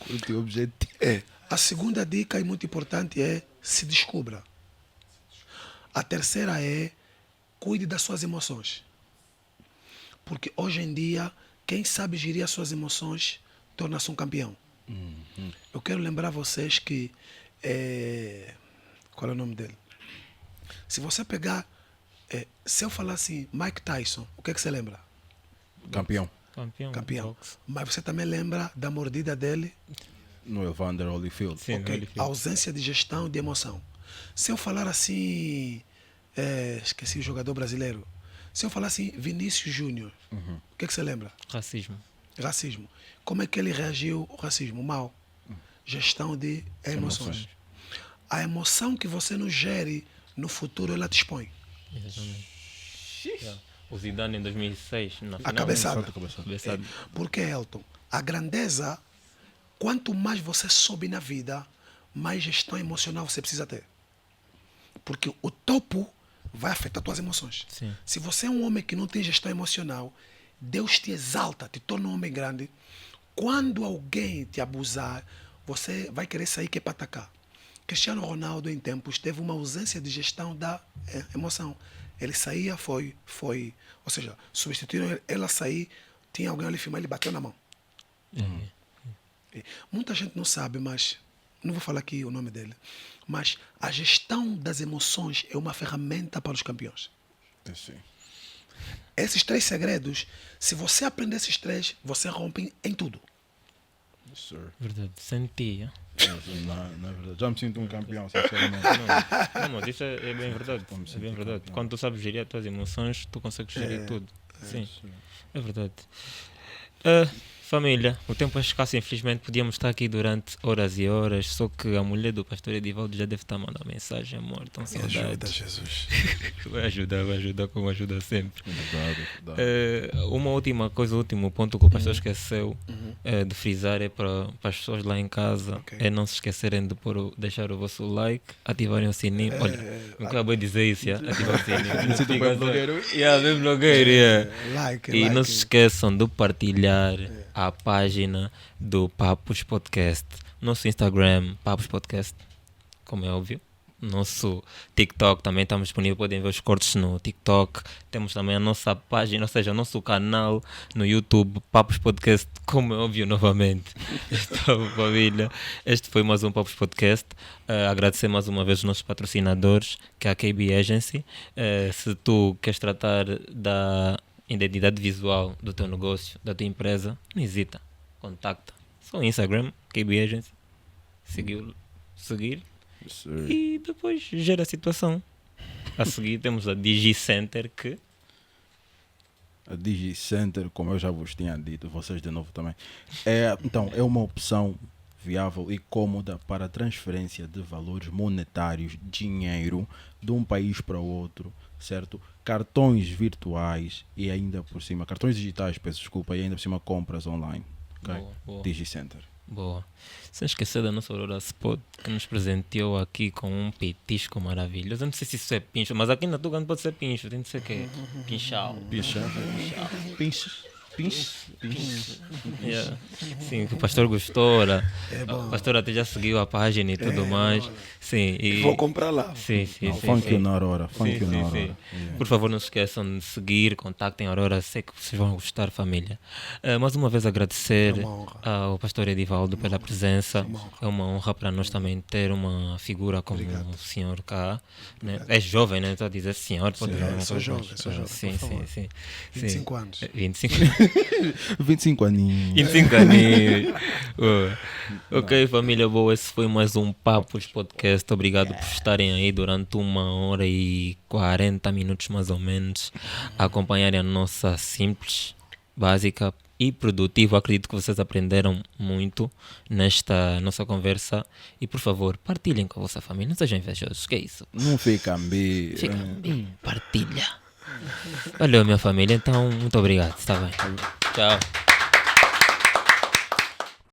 O teu objetivo. A segunda dica, e muito importante, é: se descubra. A terceira é: cuide das suas emoções. Porque hoje em dia, quem sabe gerir as suas emoções torna-se um campeão. Eu quero lembrar vocês que... qual é o nome dele? Se você pegar... se eu falar assim, Mike Tyson, o que é que você lembra? Campeão. Campeão. Boxe. Mas você também lembra da mordida dele? No Evander Holyfield. Sim, Holyfield. A ausência de gestão de emoção. Se eu falar assim... esqueci o jogador brasileiro. Se eu falar assim, Vinícius Júnior, o que é que você lembra? Racismo. Como é que ele reagiu ao racismo? Mal. Gestão de emoções. A emoção que você não gere no futuro, ela te expõe. Exatamente. O Zidane em 2006, na final. A cabeçada. Cabeçada. Porque, Elton, a grandeza, quanto mais você sobe na vida, mais gestão emocional você precisa ter. Porque o topo vai afetar tuas emoções. Sim. Se você é um homem que não tem gestão emocional, Deus te exalta, te torna um homem grande. Quando alguém te abusar, você vai querer sair que é para atacar. Cristiano Ronaldo, em tempos, teve uma ausência de gestão da emoção. Ele saía, ou seja, substituíram ele a sair, tinha alguém ali filmar, ele bateu na mão. Muita gente não sabe, mas não vou falar aqui o nome dele, mas a gestão das emoções é uma ferramenta para os campeões. Sim. Esses 3 segredos, se você aprender esses 3, você rompe em tudo. Verdade, sentia. Não é verdade. Já me sinto um campeão, sinceramente. Não, mas isso é bem verdade. É bem verdade. Quando tu sabes gerir as tuas emoções, tu consegues gerir tudo. Sim, é verdade. Família, o tempo é escasso, infelizmente podíamos estar aqui durante horas e horas, só que a mulher do pastor Edivaldo já deve estar mandando mensagem, amor, tão Me ajuda, saudades. Jesus. Vai ajudar como ajuda sempre. Verdade. Uma última coisa, o último ponto que o pastor esqueceu de frisar é para as pessoas lá em casa, é não se esquecerem de deixar o vosso like, ativarem o sininho. Olha, não acabei de dizer isso, ativar o sininho. Me sinto bem blogueiro. Bem blogueiro, E não se Like. esqueçam de partilhar a página do Papos Podcast. Nosso Instagram, Papos Podcast, como é óbvio. Nosso TikTok também estamos disponível, podem ver os cortes no TikTok. Temos também a nossa página, ou seja, o nosso canal no YouTube, Papos Podcast, como é óbvio, novamente. Então, família, este foi mais um Papos Podcast. Agradecer mais uma vez os nossos patrocinadores, que é a KB Agency. Se tu queres tratar da identidade visual do teu negócio, da tua empresa, não hesita, contacta. Só o Instagram, KB Agency. Seguir. E depois gera a situação. A seguir temos a DigiCenter, que... A DigiCenter, como eu já vos tinha dito, vocês de novo também, então, é uma opção viável e cômoda para a transferência de valores monetários, dinheiro, de um país para o outro, certo? Cartões virtuais e ainda por cima, cartões digitais, peço desculpa, e ainda por cima compras online. Okay? Boa. DigiCenter. Boa. Sem esquecer da nossa Aurora Spot, que nos presenteou aqui com um petisco maravilhoso. Eu não sei se isso é pincho, mas aqui na Tuga não pode ser pincho, tem de ser que pinchal. Pincha. Yeah. Sim, que o pastor gostou. É bom. O pastor até já seguiu a página e tudo mais. Sim, e... Vou comprar lá. Sim, sim, Não, sim. funk sim. na Aurora. Funk Sim, na sim, Aurora. sim. Por favor, não se esqueçam de seguir, contactem a Aurora, sei que vocês vão gostar, família. Mais uma vez agradecer É uma honra. ao pastor Edivaldo pela presença. É uma honra para nós também ter uma figura como o senhor cá. Né? É jovem, né? Estou a dizer senhor. Pode dizer uma sou coisa, jovem, mas, sou jovem, Sim, por sim, favor. sim. 25 anos. 25 25 aninhos. 25 aninhos. Ok, família boa, esse foi mais um Papos Podcast. Obrigado por estarem aí durante 1h40 mais ou menos a acompanharem a nossa simples, básica e produtiva. Acredito que vocês aprenderam muito nesta nossa conversa. E por favor, partilhem com a vossa família. Não sejam invejosos, que é isso? Não fica bem. Fica bem, partilha. Valeu, minha família. Então, muito obrigado. Está bem. Tchau.